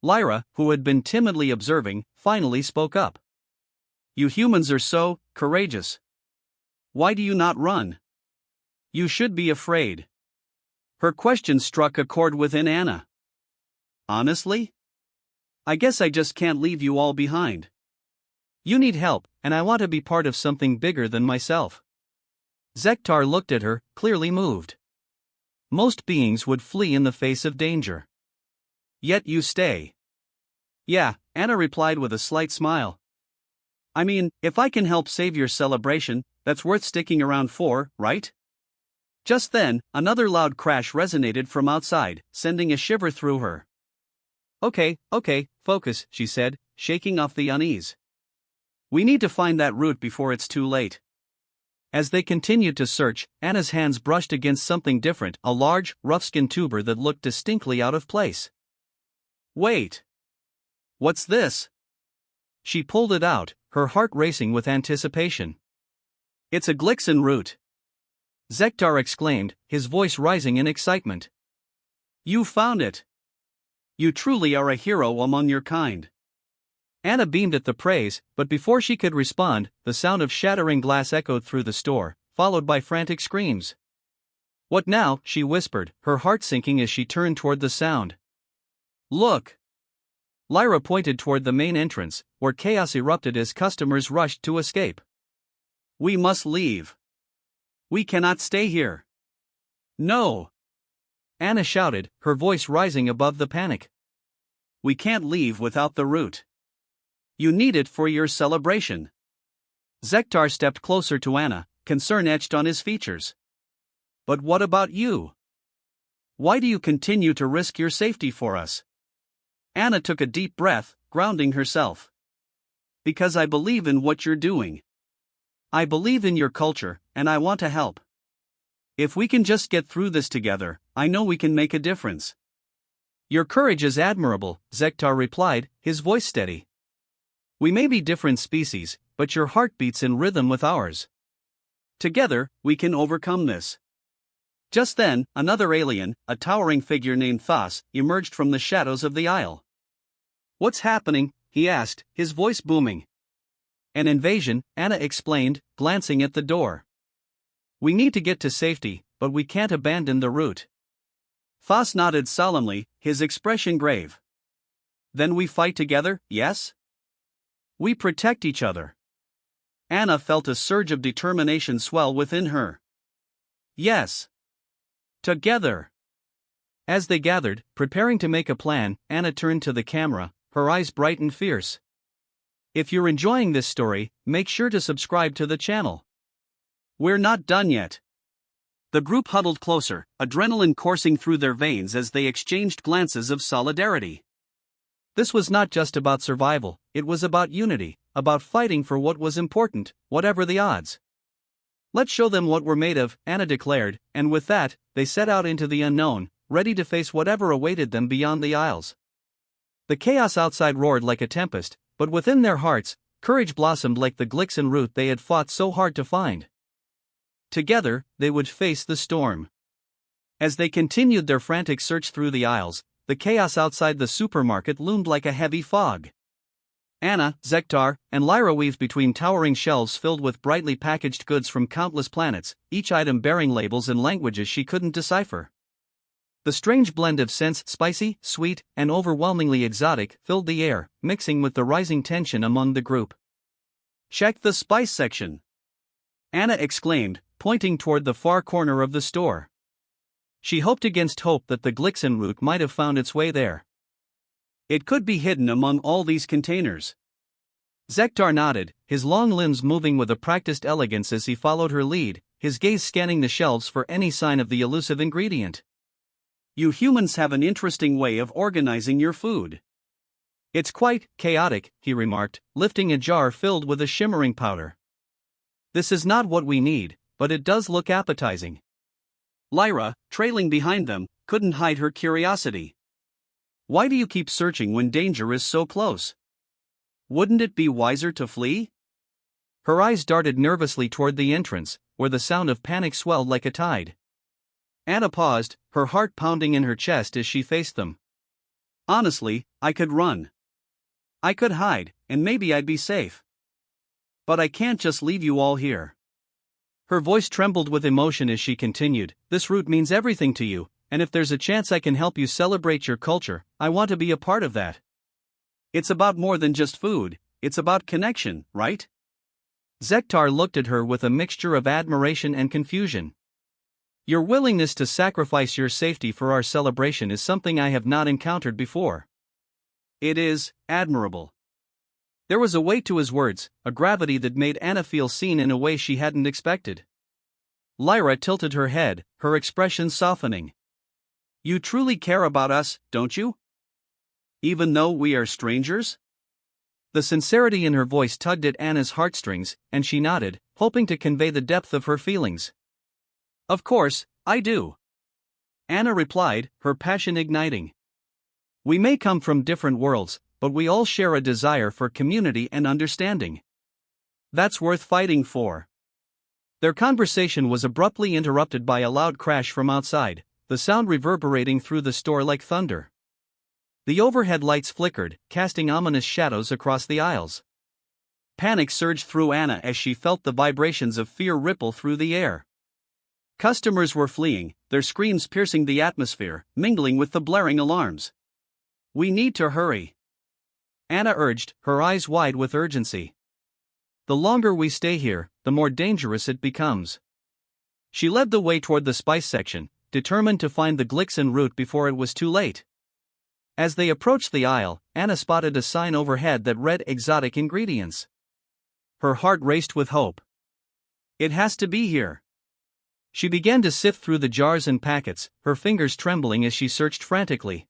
Lyra, who had been timidly observing, finally spoke up. "You humans are so courageous. Why do you not run? You should be afraid." Her question struck a chord within Anna. "Honestly? I guess I just can't leave you all behind. You need help, and I want to be part of something bigger than myself." Zektar looked at her, clearly moved. Most beings would flee in the face of danger. Yet you stay. "Yeah," Anna replied with a slight smile. "I mean, if I can help save your celebration, that's worth sticking around for, right?" Just then, another loud crash resonated from outside, sending a shiver through her. Okay, focus," she said, shaking off the unease. "We need to find that root before it's too late." As they continued to search, Anna's hands brushed against something different, a large, rough-skinned tuber that looked distinctly out of place. Wait! What's this? She pulled it out, her heart racing with anticipation. It's a glixin root! Zektar exclaimed, his voice rising in excitement. You found it! You truly are a hero among your kind. Anna beamed at the praise, but before she could respond, the sound of shattering glass echoed through the store, followed by frantic screams. What now? She whispered, her heart sinking as she turned toward the sound. Look! Lyra pointed toward the main entrance, where chaos erupted as customers rushed to escape. We must leave. We cannot stay here. No! Anna shouted, her voice rising above the panic. We can't leave without the root. You need it for your celebration. Zektar stepped closer to Anna, concern etched on his features. But what about you? Why do you continue to risk your safety for us? Anna took a deep breath, grounding herself. Because I believe in what you're doing. I believe in your culture, and I want to help. If we can just get through this together, I know we can make a difference. Your courage is admirable, Zektar replied, his voice steady. We may be different species, but your heart beats in rhythm with ours. Together, we can overcome this. Just then, another alien, a towering figure named Thas, emerged from the shadows of the aisle. What's happening? He asked, his voice booming. An invasion, Anna explained, glancing at the door. We need to get to safety, but we can't abandon the route. Thas nodded solemnly, his expression grave. Then we fight together, yes? We protect each other. Anna felt a surge of determination swell within her. Yes. Together. As they gathered, preparing to make a plan, Anna turned to the camera, her eyes bright and fierce. If you're enjoying this story, make sure to subscribe to the channel. We're not done yet. The group huddled closer, adrenaline coursing through their veins as they exchanged glances of solidarity. This was not just about survival, it was about unity, about fighting for what was important, whatever the odds. Let's show them what we're made of, Anna declared, and with that, they set out into the unknown, ready to face whatever awaited them beyond the aisles. The chaos outside roared like a tempest, but within their hearts, courage blossomed like the glixin root they had fought so hard to find. Together, they would face the storm. As they continued their frantic search through the aisles, the chaos outside the supermarket loomed like a heavy fog. Anna, Zektar, and Lyra weaved between towering shelves filled with brightly packaged goods from countless planets, each item bearing labels in languages she couldn't decipher. The strange blend of scents, spicy, sweet, and overwhelmingly exotic, filled the air, mixing with the rising tension among the group. Check the spice section! Anna exclaimed, pointing toward the far corner of the store. She hoped against hope that the glixin root might have found its way there. It could be hidden among all these containers. Zektar nodded, his long limbs moving with a practiced elegance as he followed her lead, his gaze scanning the shelves for any sign of the elusive ingredient. You humans have an interesting way of organizing your food. It's quite chaotic, he remarked, lifting a jar filled with a shimmering powder. This is not what we need, but it does look appetizing. Lyra, trailing behind them, couldn't hide her curiosity. Why do you keep searching when danger is so close? Wouldn't it be wiser to flee? Her eyes darted nervously toward the entrance, where the sound of panic swelled like a tide. Anna paused, her heart pounding in her chest as she faced them. Honestly, I could run. I could hide, and maybe I'd be safe. But I can't just leave you all here. Her voice trembled with emotion as she continued, this route means everything to you, and if there's a chance I can help you celebrate your culture, I want to be a part of that. It's about more than just food, it's about connection, right? Zektar looked at her with a mixture of admiration and confusion. Your willingness to sacrifice your safety for our celebration is something I have not encountered before. It is admirable. There was a weight to his words, a gravity that made Anna feel seen in a way she hadn't expected. Lyra tilted her head, her expression softening. You truly care about us, don't you? Even though we are strangers? The sincerity in her voice tugged at Anna's heartstrings, and she nodded, hoping to convey the depth of her feelings. "Of course, I do," Anna replied, her passion igniting. "We may come from different worlds, but we all share a desire for community and understanding. That's worth fighting for." Their conversation was abruptly interrupted by a loud crash from outside, the sound reverberating through the store like thunder. The overhead lights flickered, casting ominous shadows across the aisles. Panic surged through Anna as she felt the vibrations of fear ripple through the air. Customers were fleeing, their screams piercing the atmosphere, mingling with the blaring alarms. "We need to hurry," Anna urged, her eyes wide with urgency. "The longer we stay here, the more dangerous it becomes." She led the way toward the spice section, determined to find the Glixen root before it was too late. As they approached the aisle, Anna spotted a sign overhead that read "Exotic Ingredients." Her heart raced with hope. "It has to be here." She began to sift through the jars and packets, her fingers trembling as she searched frantically.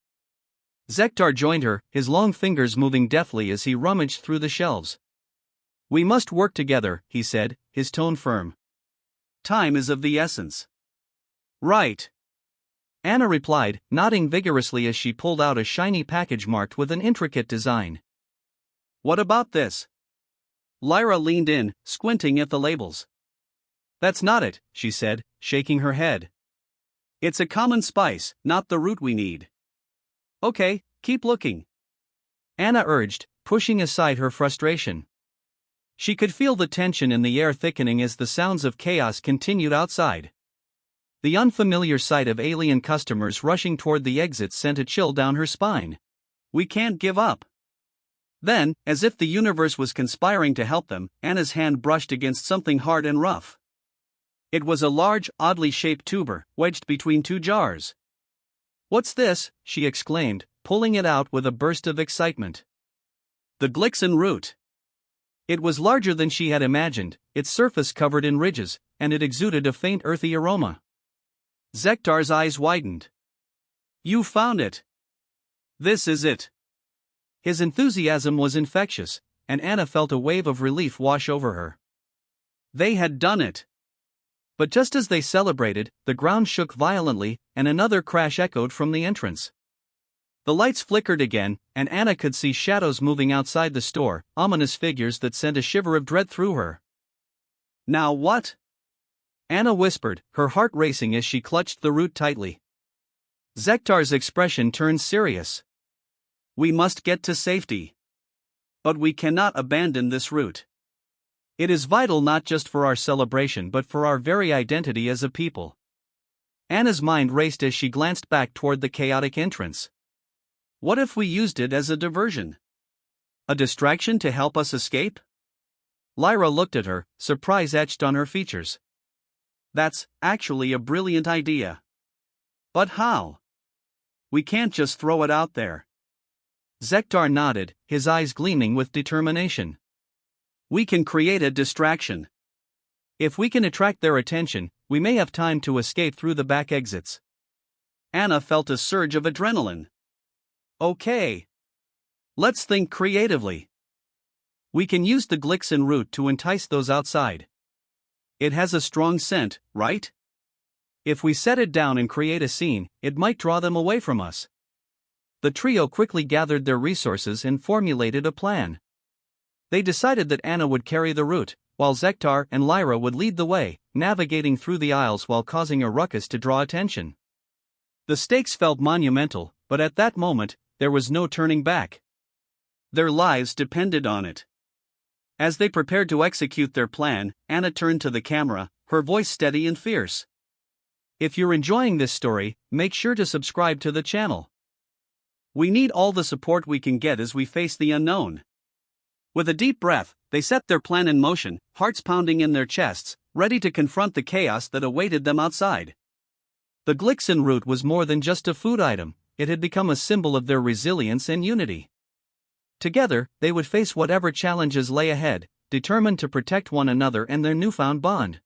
Zektar joined her, his long fingers moving deftly as he rummaged through the shelves. "We must work together," he said, his tone firm. "Time is of the essence." "Right," Anna replied, nodding vigorously as she pulled out a shiny package marked with an intricate design. "What about this?" Lyra leaned in, squinting at the labels. "That's not it," she said, shaking her head. "It's a common spice, not the root we need." "Okay, keep looking," Anna urged, pushing aside her frustration. She could feel the tension in the air thickening as the sounds of chaos continued outside. The unfamiliar sight of alien customers rushing toward the exits sent a chill down her spine. "We can't give up." Then, as if the universe was conspiring to help them, Anna's hand brushed against something hard and rough. It was a large, oddly shaped tuber, wedged between two jars. "What's this?" she exclaimed, pulling it out with a burst of excitement. The Glixen root. It was larger than she had imagined, its surface covered in ridges, and it exuded a faint earthy aroma. Zektar's eyes widened. "You found it! This is it!" His enthusiasm was infectious, and Anna felt a wave of relief wash over her. They had done it! But just as they celebrated, the ground shook violently, and another crash echoed from the entrance. The lights flickered again, and Anna could see shadows moving outside the store, ominous figures that sent a shiver of dread through her. "Now what?" Anna whispered, her heart racing as she clutched the root tightly. Zektar's expression turned serious. "We must get to safety. But we cannot abandon this root. It is vital not just for our celebration but for our very identity as a people." Anna's mind raced as she glanced back toward the chaotic entrance. What if we used it as a diversion? A distraction to help us escape? Lyra looked at her, surprise etched on her features. "That's actually a brilliant idea. But how? We can't just throw it out there." Zektar nodded, his eyes gleaming with determination. "We can create a distraction. If we can attract their attention, we may have time to escape through the back exits." Anna felt a surge of adrenaline. "Okay. Let's think creatively. We can use the Glixen root to entice those outside. It has a strong scent, right? If we set it down and create a scene, it might draw them away from us." The trio quickly gathered their resources and formulated a plan. They decided that Anna would carry the root, while Zektar and Lyra would lead the way, navigating through the aisles while causing a ruckus to draw attention. The stakes felt monumental, but at that moment, there was no turning back. Their lives depended on it. As they prepared to execute their plan, Anna turned to the camera, her voice steady and fierce. "If you're enjoying this story, make sure to subscribe to the channel. We need all the support we can get as we face the unknown." With a deep breath, they set their plan in motion, hearts pounding in their chests, ready to confront the chaos that awaited them outside. The Glixen root was more than just a food item, it had become a symbol of their resilience and unity. Together, they would face whatever challenges lay ahead, determined to protect one another and their newfound bond.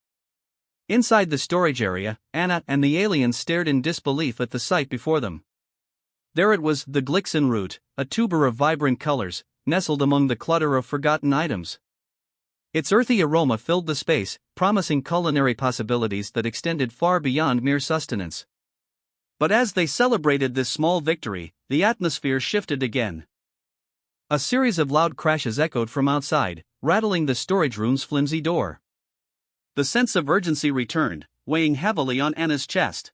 Inside the storage area, Anna and the aliens stared in disbelief at the sight before them. There it was, the Glixen root, a tuber of vibrant colors, nestled among the clutter of forgotten items. Its earthy aroma filled the space, promising culinary possibilities that extended far beyond mere sustenance. But as they celebrated this small victory, the atmosphere shifted again. A series of loud crashes echoed from outside, rattling the storage room's flimsy door. The sense of urgency returned, weighing heavily on Anna's chest.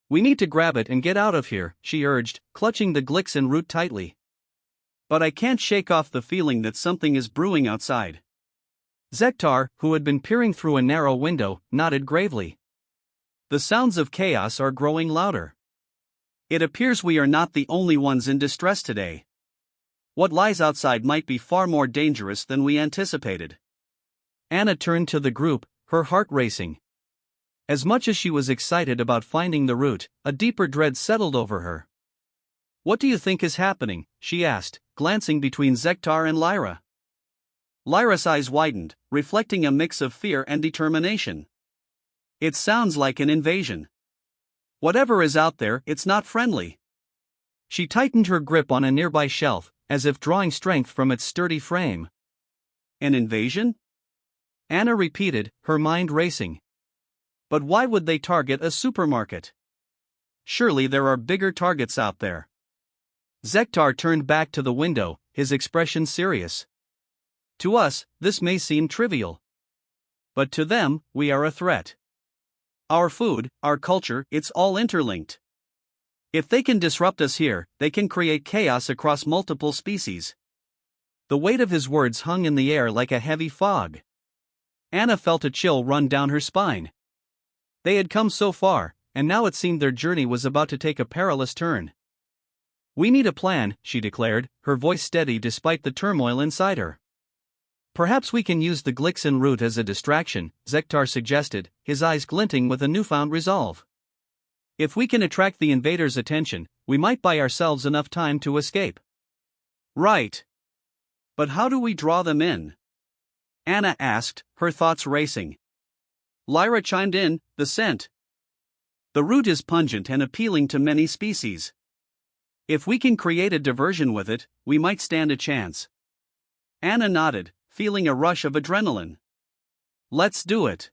"We need to grab it and get out of here," she urged, clutching the Glixen root tightly. "But I can't shake off the feeling that something is brewing outside." Zektar, who had been peering through a narrow window, nodded gravely. "The sounds of chaos are growing louder. It appears we are not the only ones in distress today. What lies outside might be far more dangerous than we anticipated." Anna turned to the group, her heart racing. As much as she was excited about finding the root, a deeper dread settled over her. "What do you think is happening?" she asked, glancing between Zektar and Lyra. Lyra's eyes widened, reflecting a mix of fear and determination. "It sounds like an invasion. Whatever is out there, it's not friendly." She tightened her grip on a nearby shelf, as if drawing strength from its sturdy frame. "An invasion?" Anna repeated, her mind racing. "But why would they target a supermarket? Surely there are bigger targets out there." Zektar turned back to the window, his expression serious. "To us, this may seem trivial. But to them, we are a threat. Our food, our culture, it's all interlinked. If they can disrupt us here, they can create chaos across multiple species." The weight of his words hung in the air like a heavy fog. Anna felt a chill run down her spine. They had come so far, and now it seemed their journey was about to take a perilous turn. "We need a plan," she declared, her voice steady despite the turmoil inside her. "Perhaps we can use the Glixen root as a distraction," Zektar suggested, his eyes glinting with a newfound resolve. "If we can attract the invaders' attention, we might buy ourselves enough time to escape." "Right. But how do we draw them in?" Anna asked, her thoughts racing. Lyra chimed in, "The scent. The root is pungent and appealing to many species. If we can create a diversion with it, we might stand a chance." Anna nodded, feeling a rush of adrenaline. "Let's do it.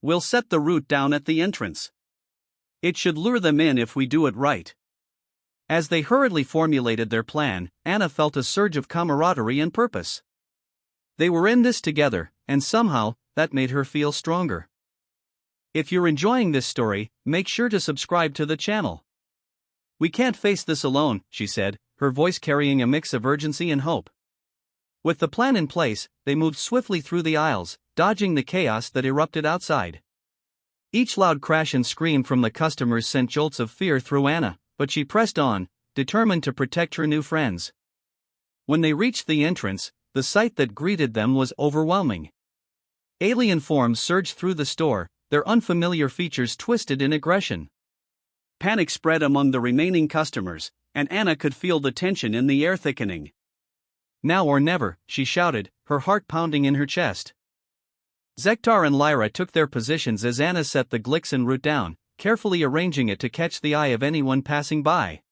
We'll set the root down at the entrance. It should lure them in if we do it right." As they hurriedly formulated their plan, Anna felt a surge of camaraderie and purpose. They were in this together, and somehow, that made her feel stronger. If you're enjoying this story, make sure to subscribe to the channel. "We can't face this alone," she said, her voice carrying a mix of urgency and hope. With the plan in place, they moved swiftly through the aisles, dodging the chaos that erupted outside. Each loud crash and scream from the customers sent jolts of fear through Anna, but she pressed on, determined to protect her new friends. When they reached the entrance, the sight that greeted them was overwhelming. Alien forms surged through the store, their unfamiliar features twisted in aggression. Panic spread among the remaining customers, and Anna could feel the tension in the air thickening. "Now or never," she shouted, her heart pounding in her chest. Zektar and Lyra took their positions as Anna set the Glixen root down, carefully arranging it to catch the eye of anyone passing by.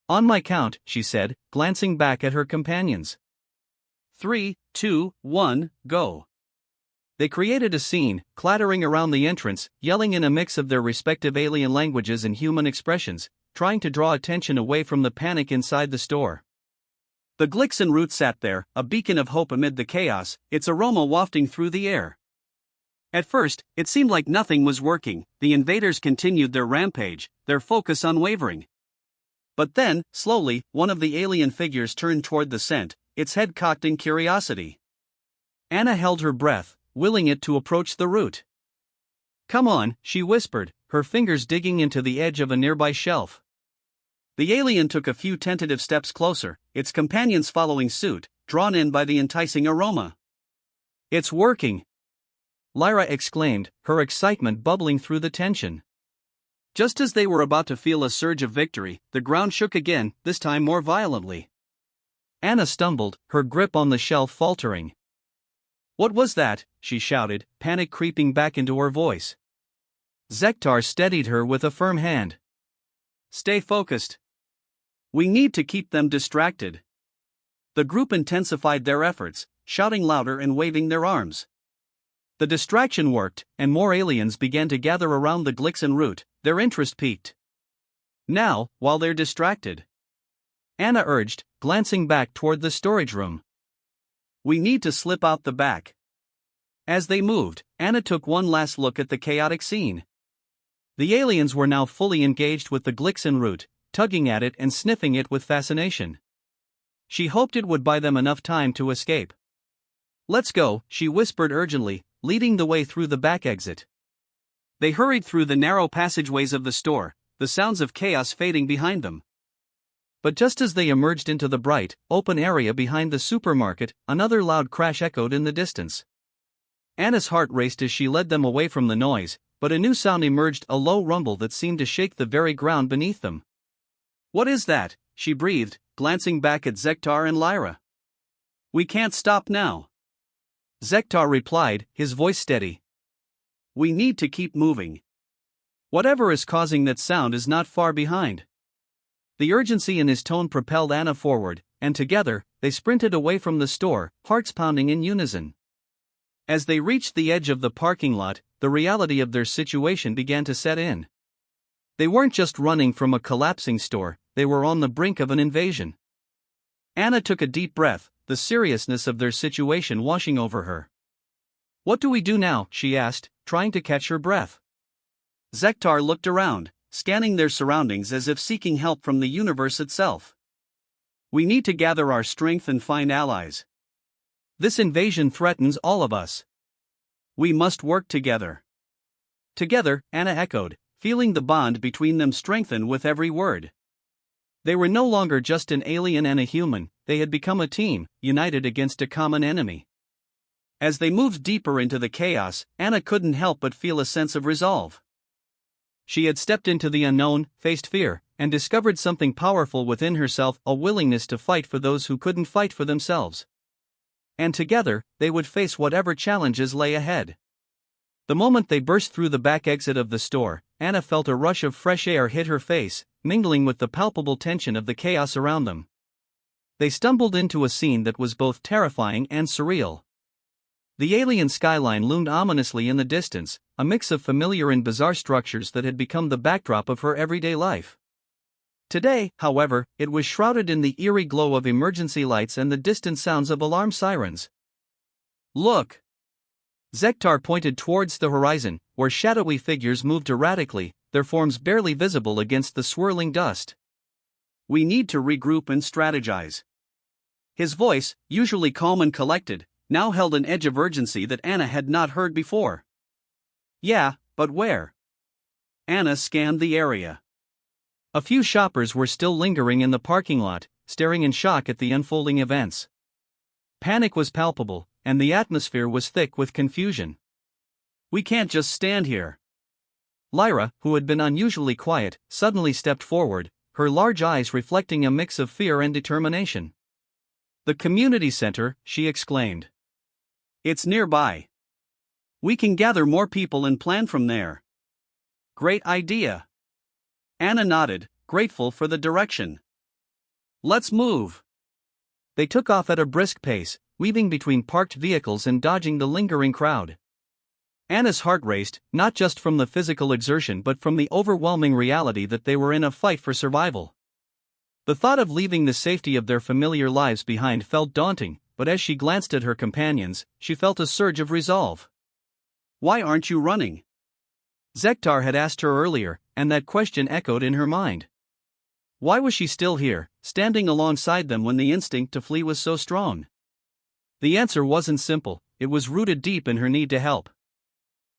"On my count," she said, glancing back at her companions. 3, 2, 1, go." They created a scene, clattering around the entrance, yelling in a mix of their respective alien languages and human expressions, trying to draw attention away from the panic inside the store. The Glixen root sat there, a beacon of hope amid the chaos, its aroma wafting through the air. At first, it seemed like nothing was working. The invaders continued their rampage, their focus unwavering. But then, slowly, one of the alien figures turned toward the scent, its head cocked in curiosity. Anna held her breath, willing it to approach the root. "Come on," she whispered, her fingers digging into the edge of a nearby shelf. The alien took a few tentative steps closer, its companions following suit, drawn in by the enticing aroma. "It's working!" Lyra exclaimed, her excitement bubbling through the tension. Just as they were about to feel a surge of victory, the ground shook again, this time more violently. Anna stumbled, her grip on the shelf faltering. "What was that?" she shouted, panic creeping back into her voice. Zektar steadied her with a firm hand. "Stay focused. We need to keep them distracted." The group intensified their efforts, shouting louder and waving their arms. The distraction worked, and more aliens began to gather around the Glixen route, their interest peaked. Now, while they're distracted, Anna urged, glancing back toward the storage room. We need to slip out the back. As they moved, Anna took one last look at the chaotic scene. The aliens were now fully engaged with the Glixen route, tugging at it and sniffing it with fascination. She hoped it would buy them enough time to escape. Let's go, she whispered urgently, leading the way through the back exit. They hurried through the narrow passageways of the store, the sounds of chaos fading behind them. But just as they emerged into the bright, open area behind the supermarket, another loud crash echoed in the distance. Anna's heart raced as she led them away from the noise, but a new sound emerged, a low rumble that seemed to shake the very ground beneath them. What is that? She breathed, glancing back at Zektar and Lyra. We can't stop now. Zektar replied, his voice steady. We need to keep moving. Whatever is causing that sound is not far behind. The urgency in his tone propelled Anna forward, and together, they sprinted away from the store, hearts pounding in unison. As they reached the edge of the parking lot, the reality of their situation began to set in. They weren't just running from a collapsing store, they were on the brink of an invasion. Anna took a deep breath, the seriousness of their situation washing over her. What do we do now? She asked, trying to catch her breath. Zektar looked around, scanning their surroundings as if seeking help from the universe itself. We need to gather our strength and find allies. This invasion threatens all of us. We must work together. Together, Anna echoed, feeling the bond between them strengthen with every word. They were no longer just an alien and a human, they had become a team, united against a common enemy. As they moved deeper into the chaos, Anna couldn't help but feel a sense of resolve. She had stepped into the unknown, faced fear, and discovered something powerful within herself, a willingness to fight for those who couldn't fight for themselves. And together, they would face whatever challenges lay ahead. The moment they burst through the back exit of the store, Anna felt a rush of fresh air hit her face, mingling with the palpable tension of the chaos around them. They stumbled into a scene that was both terrifying and surreal. The alien skyline loomed ominously in the distance, a mix of familiar and bizarre structures that had become the backdrop of her everyday life. Today, however, it was shrouded in the eerie glow of emergency lights and the distant sounds of alarm sirens. Look! Zektar pointed towards the horizon, where shadowy figures moved erratically, their forms barely visible against the swirling dust. We need to regroup and strategize. His voice, usually calm and collected, now held an edge of urgency that Anna had not heard before. Yeah, but where? Anna scanned the area. A few shoppers were still lingering in the parking lot, staring in shock at the unfolding events. Panic was palpable, and the atmosphere was thick with confusion. We can't just stand here. Lyra, who had been unusually quiet, suddenly stepped forward, her large eyes reflecting a mix of fear and determination. The community center, she exclaimed. It's nearby. We can gather more people and plan from there. Great idea. Anna nodded, grateful for the direction. Let's move. They took off at a brisk pace, weaving between parked vehicles and dodging the lingering crowd. Anna's heart raced, not just from the physical exertion but from the overwhelming reality that they were in a fight for survival. The thought of leaving the safety of their familiar lives behind felt daunting, but as she glanced at her companions, she felt a surge of resolve. Why aren't you running? Zektar had asked her earlier, and that question echoed in her mind. Why was she still here, standing alongside them when the instinct to flee was so strong? The answer wasn't simple, it was rooted deep in her need to help.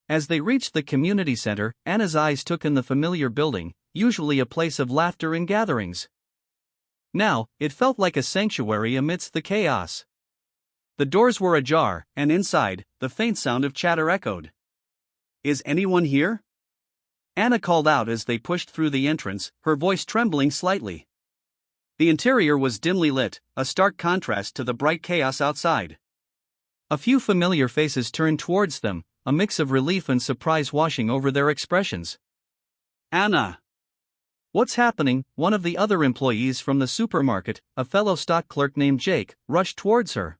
As they reached the community center, Anna's eyes took in the familiar building, usually a place of laughter and gatherings. Now, it felt like a sanctuary amidst the chaos. The doors were ajar, and inside, the faint sound of chatter echoed. Is anyone here? Anna called out as they pushed through the entrance, her voice trembling slightly. The interior was dimly lit, a stark contrast to the bright chaos outside. A few familiar faces turned towards them, a mix of relief and surprise washing over their expressions. Anna! What's happening? One of the other employees from the supermarket, a fellow stock clerk named Jake, rushed towards her.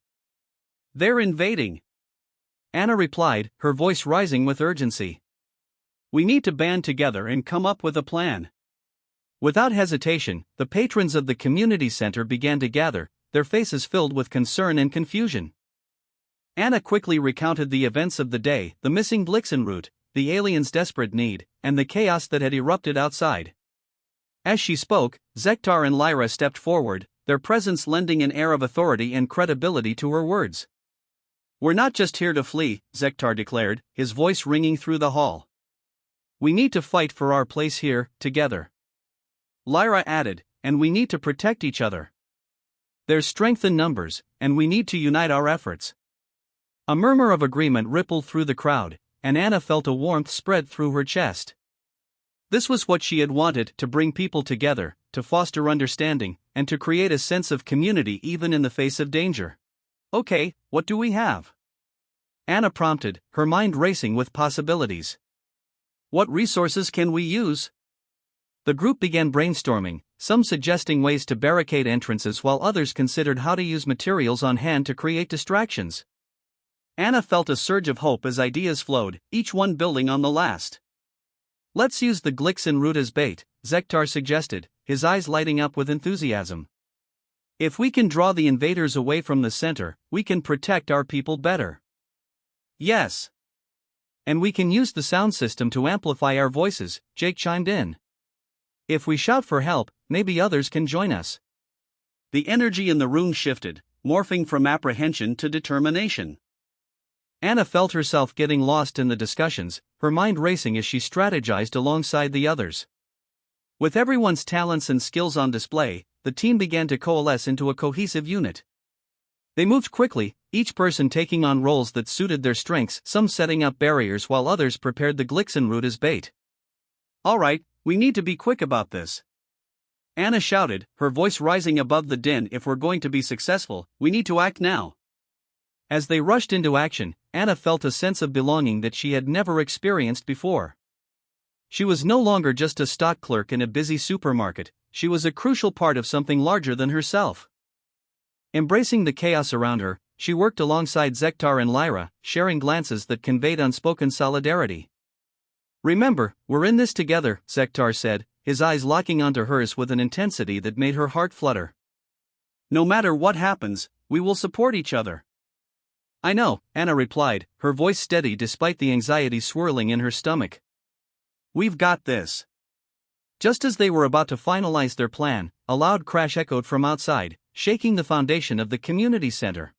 They're invading, Anna replied, her voice rising with urgency. We need to band together and come up with a plan. Without hesitation, the patrons of the community center began to gather, their faces filled with concern and confusion. Anna quickly recounted the events of the day, the missing Blixen route, the aliens' desperate need, and the chaos that had erupted outside. As she spoke, Zektar and Lyra stepped forward, their presence lending an air of authority and credibility to her words. We're not just here to flee, Zektar declared, his voice ringing through the hall. We need to fight for our place here, together. Lyra added, and we need to protect each other. There's strength in numbers, and we need to unite our efforts. A murmur of agreement rippled through the crowd, and Anna felt a warmth spread through her chest. This was what she had wanted, to bring people together, to foster understanding, and to create a sense of community even in the face of danger. Okay, what do we have? Anna prompted, her mind racing with possibilities. What resources can we use? The group began brainstorming, some suggesting ways to barricade entrances while others considered how to use materials on hand to create distractions. Anna felt a surge of hope as ideas flowed, each one building on the last. Let's use the Glixen route as bait, Zektar suggested, his eyes lighting up with enthusiasm. If we can draw the invaders away from the center, we can protect our people better. Yes. And we can use the sound system to amplify our voices, Jake chimed in. If we shout for help, maybe others can join us. The energy in the room shifted, morphing from apprehension to determination. Anna felt herself getting lost in the discussions, her mind racing as she strategized alongside the others. With everyone's talents and skills on display, the team began to coalesce into a cohesive unit. They moved quickly, each person taking on roles that suited their strengths, some setting up barriers while others prepared the Glixen route as bait. All right, we need to be quick about this. Anna shouted, her voice rising above the din. If we're going to be successful, we need to act now. As they rushed into action, Anna felt a sense of belonging that she had never experienced before. She was no longer just a stock clerk in a busy supermarket, she was a crucial part of something larger than herself. Embracing the chaos around her, she worked alongside Zektar and Lyra, sharing glances that conveyed unspoken solidarity. Remember, we're in this together, Zektar said, his eyes locking onto hers with an intensity that made her heart flutter. No matter what happens, we will support each other. I know, Anna replied, her voice steady despite the anxiety swirling in her stomach. We've got this. Just as they were about to finalize their plan, a loud crash echoed from outside, shaking the foundation of the community center.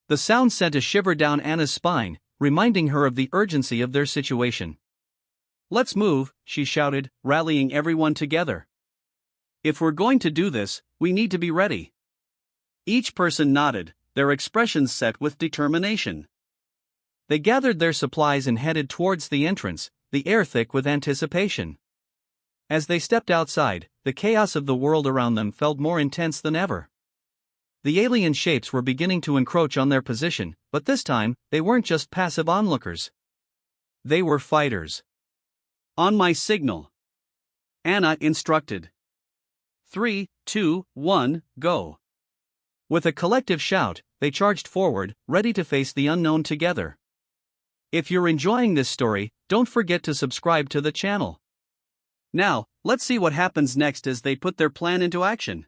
The sound sent a shiver down Anna's spine, reminding her of the urgency of their situation. Let's move, she shouted, rallying everyone together. If we're going to do this, we need to be ready. Each person nodded, their expressions set with determination. They gathered their supplies and headed towards the entrance, the air thick with anticipation. As they stepped outside, the chaos of the world around them felt more intense than ever. The alien shapes were beginning to encroach on their position, but this time, they weren't just passive onlookers. They were fighters. On my signal, Anna instructed. 3, 2, 1, go. With a collective shout, they charged forward, ready to face the unknown together. If you're enjoying this story, don't forget to subscribe to the channel. Now, let's see what happens next as they put their plan into action.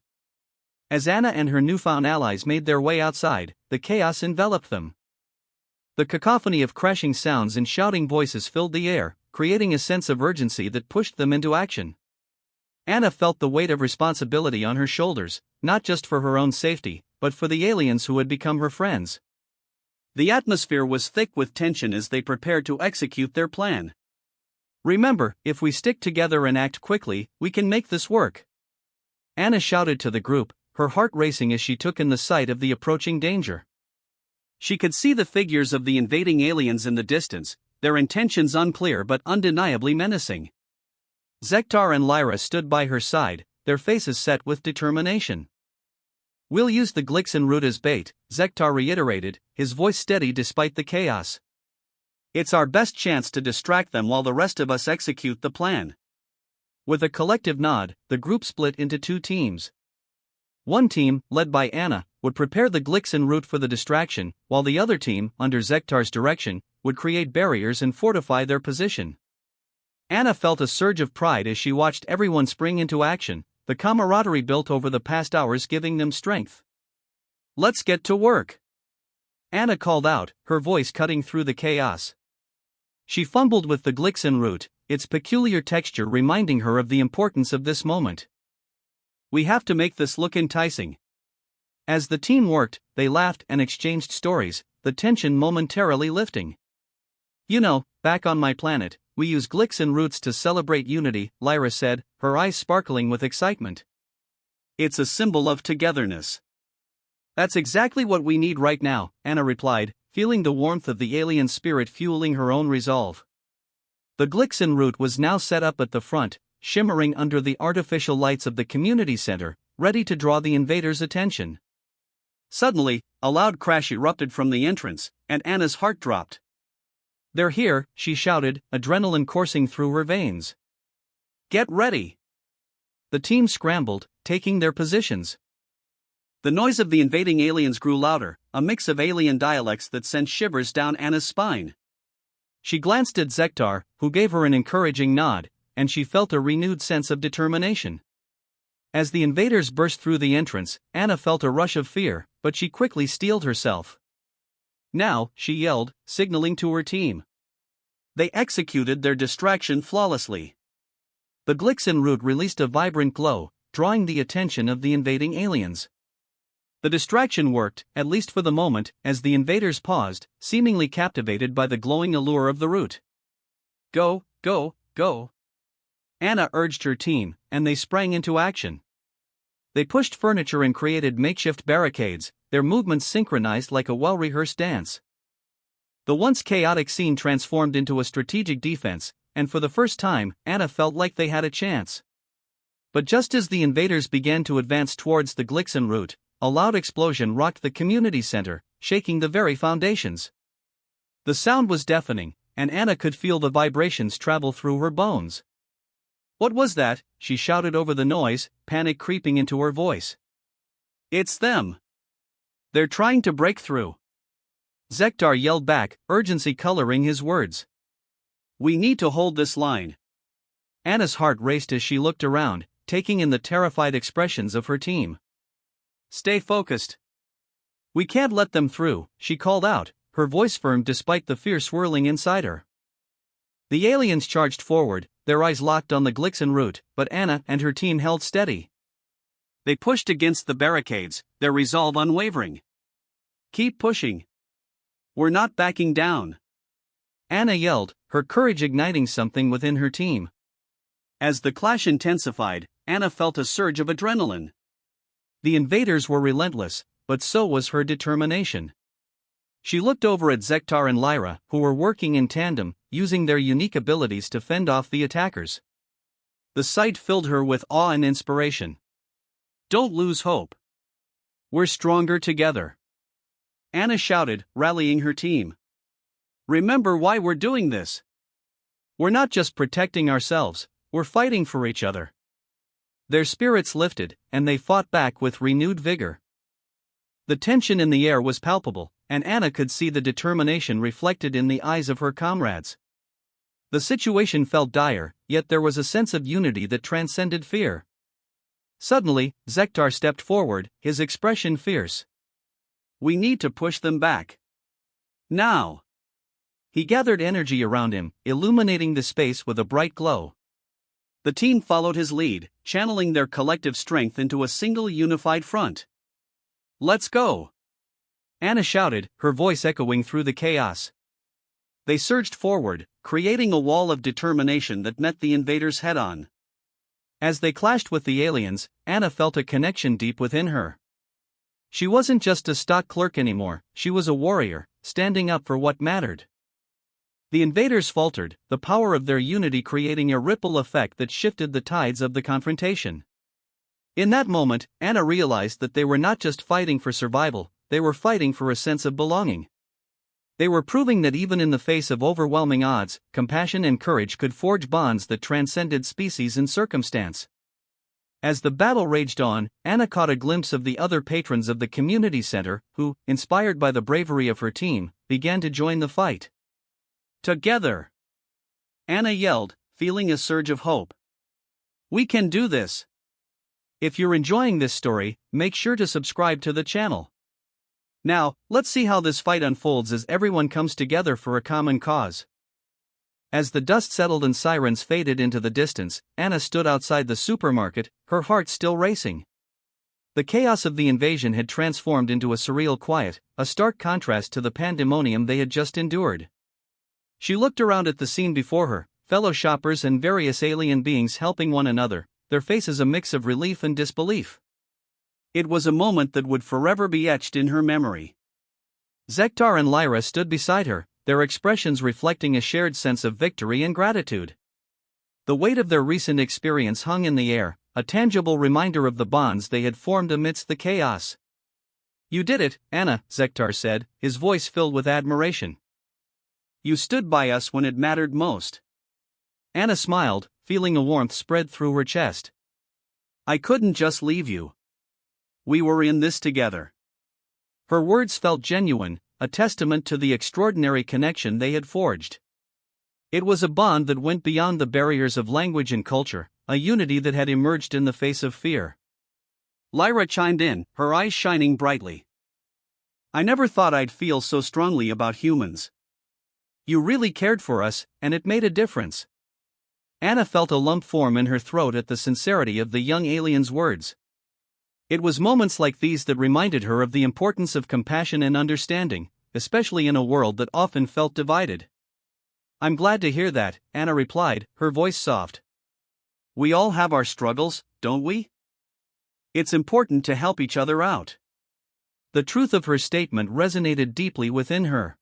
As Anna and her newfound allies made their way outside, the chaos enveloped them. The cacophony of crashing sounds and shouting voices filled the air, creating a sense of urgency that pushed them into action. Anna felt the weight of responsibility on her shoulders, not just for her own safety, but for the aliens who had become her friends. The atmosphere was thick with tension as they prepared to execute their plan. Remember, if we stick together and act quickly, we can make this work. Anna shouted to the group, her heart racing as she took in the sight of the approaching danger. She could see the figures of the invading aliens in the distance, their intentions unclear but undeniably menacing. Zektar and Lyra stood by her side, their faces set with determination. We'll use the Glixen route as bait, Zektar reiterated, his voice steady despite the chaos. It's our best chance to distract them while the rest of us execute the plan. With a collective nod, the group split into two teams. One team, led by Anna, would prepare the Glixen route for the distraction, while the other team, under Zektar's direction, would create barriers and fortify their position. Anna felt a surge of pride as she watched everyone spring into action, the camaraderie built over the past hours giving them strength. "Let's get to work," Anna called out, her voice cutting through the chaos. She fumbled with the Glixen root, its peculiar texture reminding her of the importance of this moment. "We have to make this look enticing." As the team worked, they laughed and exchanged stories, the tension momentarily lifting. "You know, back on my planet, we use Glixen roots to celebrate unity," Lyra said, her eyes sparkling with excitement. "It's a symbol of togetherness." "That's exactly what we need right now," Anna replied, feeling the warmth of the alien spirit fueling her own resolve. The Glixen root was now set up at the front, shimmering under the artificial lights of the community center, ready to draw the invaders' attention. Suddenly, a loud crash erupted from the entrance, and Anna's heart dropped. "They're here," she shouted, adrenaline coursing through her veins. "Get ready!" The team scrambled, taking their positions. The noise of the invading aliens grew louder, a mix of alien dialects that sent shivers down Anna's spine. She glanced at Zektar, who gave her an encouraging nod, and she felt a renewed sense of determination. As the invaders burst through the entrance, Anna felt a rush of fear, but she quickly steeled herself. "Now," she yelled, signaling to her team. They executed their distraction flawlessly. The Glixen root released a vibrant glow, drawing the attention of the invading aliens. The distraction worked, at least for the moment, as the invaders paused, seemingly captivated by the glowing allure of the root. "Go, go, go!" Anna urged her team, and they sprang into action. They pushed furniture and created makeshift barricades, their movements synchronized like a well-rehearsed dance. The once chaotic scene transformed into a strategic defense, and for the first time, Anna felt like they had a chance. But just as the invaders began to advance towards the Glixen root, a loud explosion rocked the community center, shaking the very foundations. The sound was deafening, and Anna could feel the vibrations travel through her bones. "What was that?" she shouted over the noise, panic creeping into her voice. "It's them! They're trying to break through!" Zektar yelled back, urgency coloring his words. "We need to hold this line." Anna's heart raced as she looked around, taking in the terrified expressions of her team. "Stay focused. We can't let them through," she called out, her voice firm despite the fear swirling inside her. The aliens charged forward, their eyes locked on the Glixen root, but Anna and her team held steady. They pushed against the barricades, their resolve unwavering. "Keep pushing. We're not backing down," Anna yelled, her courage igniting something within her team. As the clash intensified, Anna felt a surge of adrenaline. The invaders were relentless, but so was her determination. She looked over at Zektar and Lyra, who were working in tandem, using their unique abilities to fend off the attackers. The sight filled her with awe and inspiration. "Don't lose hope. We're stronger together," Anna shouted, rallying her team. "Remember why we're doing this. We're not just protecting ourselves, we're fighting for each other." Their spirits lifted, and they fought back with renewed vigor. The tension in the air was palpable, and Anna could see the determination reflected in the eyes of her comrades. The situation felt dire, yet there was a sense of unity that transcended fear. Suddenly, Zektar stepped forward, his expression fierce. "We need to push them back. Now!" He gathered energy around him, illuminating the space with a bright glow. The team followed his lead, channeling their collective strength into a single unified front. "Let's go!" Anna shouted, her voice echoing through the chaos. They surged forward, creating a wall of determination that met the invaders head-on. As they clashed with the aliens, Anna felt a connection deep within her. She wasn't just a stock clerk anymore, she was a warrior, standing up for what mattered. The invaders faltered, the power of their unity creating a ripple effect that shifted the tides of the confrontation. In that moment, Anna realized that they were not just fighting for survival, they were fighting for a sense of belonging. They were proving that even in the face of overwhelming odds, compassion and courage could forge bonds that transcended species and circumstance. As the battle raged on, Anna caught a glimpse of the other patrons of the community center who, inspired by the bravery of her team, began to join the fight. Together! Anna yelled, feeling a surge of hope. We can do this! If you're enjoying this story, make sure to subscribe to the channel. Now, let's see how this fight unfolds as everyone comes together for a common cause. As the dust settled and sirens faded into the distance, Anna stood outside the supermarket, her heart still racing. The chaos of the invasion had transformed into a surreal quiet, a stark contrast to the pandemonium they had just endured. She looked around at the scene before her, fellow shoppers and various alien beings helping one another, their faces a mix of relief and disbelief. It was a moment that would forever be etched in her memory. Zektar and Lyra stood beside her, their expressions reflecting a shared sense of victory and gratitude. The weight of their recent experience hung in the air, a tangible reminder of the bonds they had formed amidst the chaos. You did it, Anna, Zektar said, his voice filled with admiration. You stood by us when it mattered most. Anna smiled, feeling a warmth spread through her chest. I couldn't just leave you. We were in this together. Her words felt genuine, a testament to the extraordinary connection they had forged. It was a bond that went beyond the barriers of language and culture, a unity that had emerged in the face of fear. Lyra chimed in, her eyes shining brightly. I never thought I'd feel so strongly about humans. You really cared for us, and it made a difference. Anna felt a lump form in her throat at the sincerity of the young alien's words. It was moments like these that reminded her of the importance of compassion and understanding, especially in a world that often felt divided. I'm glad to hear that, Anna replied, her voice soft. We all have our struggles, don't we? It's important to help each other out. The truth of her statement resonated deeply within her.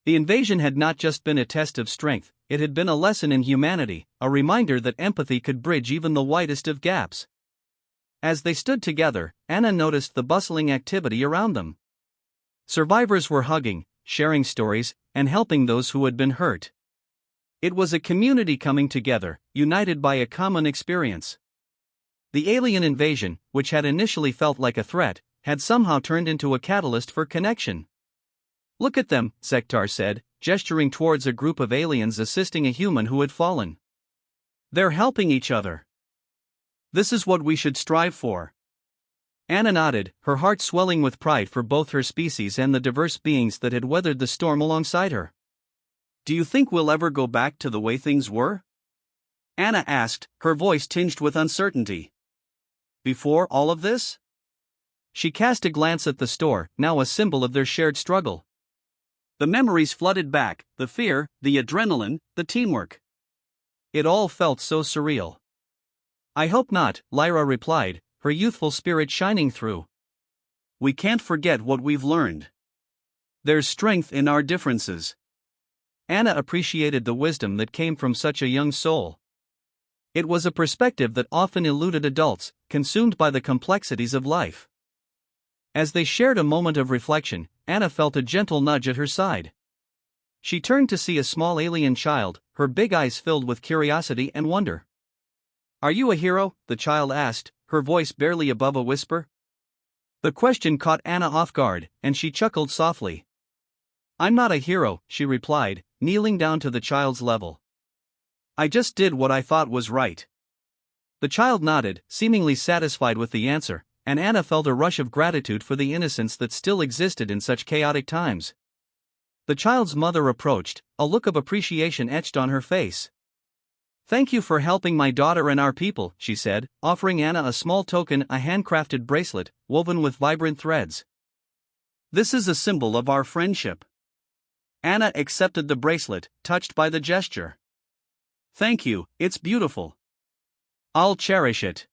The invasion had not just been a test of strength, it had been a lesson in humanity, a reminder that empathy could bridge even the widest of gaps. As they stood together, Anna noticed the bustling activity around them. Survivors were hugging, sharing stories, and helping those who had been hurt. It was a community coming together, united by a common experience. The alien invasion, which had initially felt like a threat, had somehow turned into a catalyst for connection. Look at them, Zektar said, gesturing towards a group of aliens assisting a human who had fallen. They're helping each other. This is what we should strive for. Anna nodded, her heart swelling with pride for both her species and the diverse beings that had weathered the storm alongside her. Do you think we'll ever go back to the way things were? Anna asked, her voice tinged with uncertainty. Before all of this? She cast a glance at the store, now a symbol of their shared struggle. The memories flooded back, the fear, the adrenaline, the teamwork. It all felt so surreal. I hope not, Lyra replied, her youthful spirit shining through. We can't forget what we've learned. There's strength in our differences. Anna appreciated the wisdom that came from such a young soul. It was a perspective that often eluded adults, consumed by the complexities of life. As they shared a moment of reflection, Anna felt a gentle nudge at her side. She turned to see a small alien child, her big eyes filled with curiosity and wonder. Are you a hero? The child asked, her voice barely above a whisper. The question caught Anna off guard, and she chuckled softly. I'm not a hero, she replied, kneeling down to the child's level. I just did what I thought was right. The child nodded, seemingly satisfied with the answer, and Anna felt a rush of gratitude for the innocence that still existed in such chaotic times. The child's mother approached, a look of appreciation etched on her face. Thank you for helping my daughter and our people, she said, offering Anna a small token, a handcrafted bracelet, woven with vibrant threads. This is a symbol of our friendship. Anna accepted the bracelet, touched by the gesture. Thank you, it's beautiful. I'll cherish it.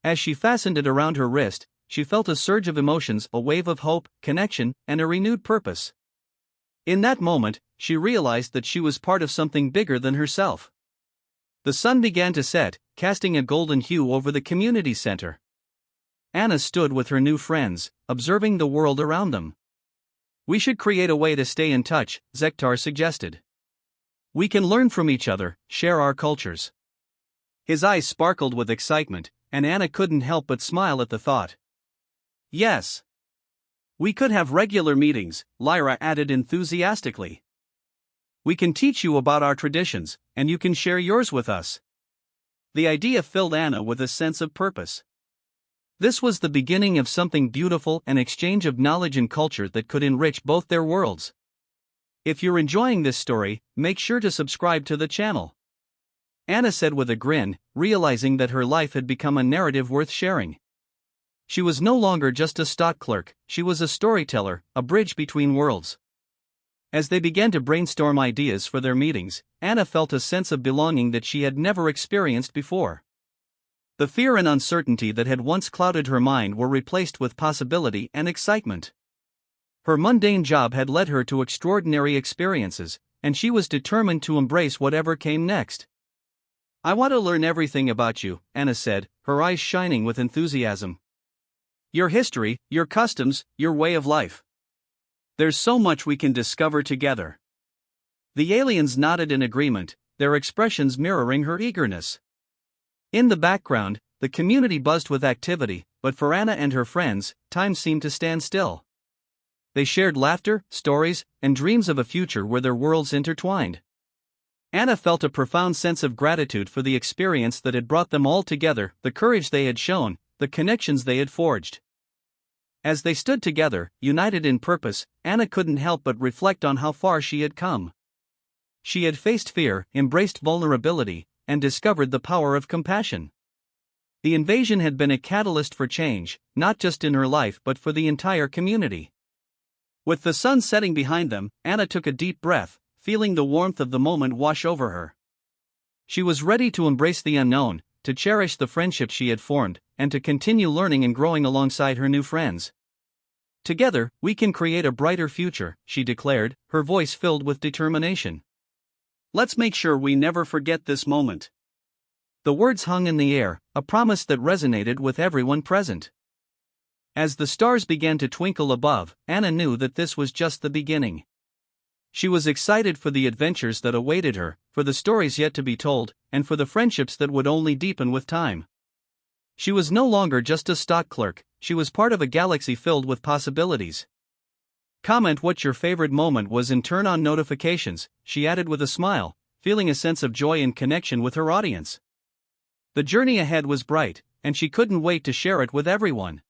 As she fastened it around her wrist, she felt a surge of emotions, a wave of hope, connection, and a renewed purpose. In that moment, she realized that she was part of something bigger than herself. The sun began to set, casting a golden hue over the community center. Anna stood with her new friends, observing the world around them. We should create a way to stay in touch, Zektar suggested. We can learn from each other, share our cultures. His eyes sparkled with excitement, and Anna couldn't help but smile at the thought. Yes. We could have regular meetings, Lyra added enthusiastically. We can teach you about our traditions, and you can share yours with us. The idea filled Anna with a sense of purpose. This was the beginning of something beautiful, an exchange of knowledge and culture that could enrich both their worlds. If you're enjoying this story, make sure to subscribe to the channel. Anna said with a grin, realizing that her life had become a narrative worth sharing. She was no longer just a stock clerk, she was a storyteller, a bridge between worlds. As they began to brainstorm ideas for their meetings, Anna felt a sense of belonging that she had never experienced before. The fear and uncertainty that had once clouded her mind were replaced with possibility and excitement. Her mundane job had led her to extraordinary experiences, and she was determined to embrace whatever came next. I want to learn everything about you, Anna said, her eyes shining with enthusiasm. Your history, your customs, your way of life. There's so much we can discover together. The aliens nodded in agreement, their expressions mirroring her eagerness. In the background, the community buzzed with activity, but for Anna and her friends, time seemed to stand still. They shared laughter, stories, and dreams of a future where their worlds intertwined. Anna felt a profound sense of gratitude for the experience that had brought them all together, the courage they had shown, the connections they had forged. As they stood together, united in purpose, Anna couldn't help but reflect on how far she had come. She had faced fear, embraced vulnerability, and discovered the power of compassion. The invasion had been a catalyst for change, not just in her life but for the entire community. With the sun setting behind them, Anna took a deep breath, feeling the warmth of the moment wash over her. She was ready to embrace the unknown, to cherish the friendships she had formed, and to continue learning and growing alongside her new friends. Together, we can create a brighter future, she declared, her voice filled with determination. Let's make sure we never forget this moment. The words hung in the air, a promise that resonated with everyone present. As the stars began to twinkle above, Anna knew that this was just the beginning. She was excited for the adventures that awaited her, for the stories yet to be told, and for the friendships that would only deepen with time. She was no longer just a stock clerk, she was part of a galaxy filled with possibilities. Comment what your favorite moment was and turn on notifications, she added with a smile, feeling a sense of joy and connection with her audience. The journey ahead was bright, and she couldn't wait to share it with everyone.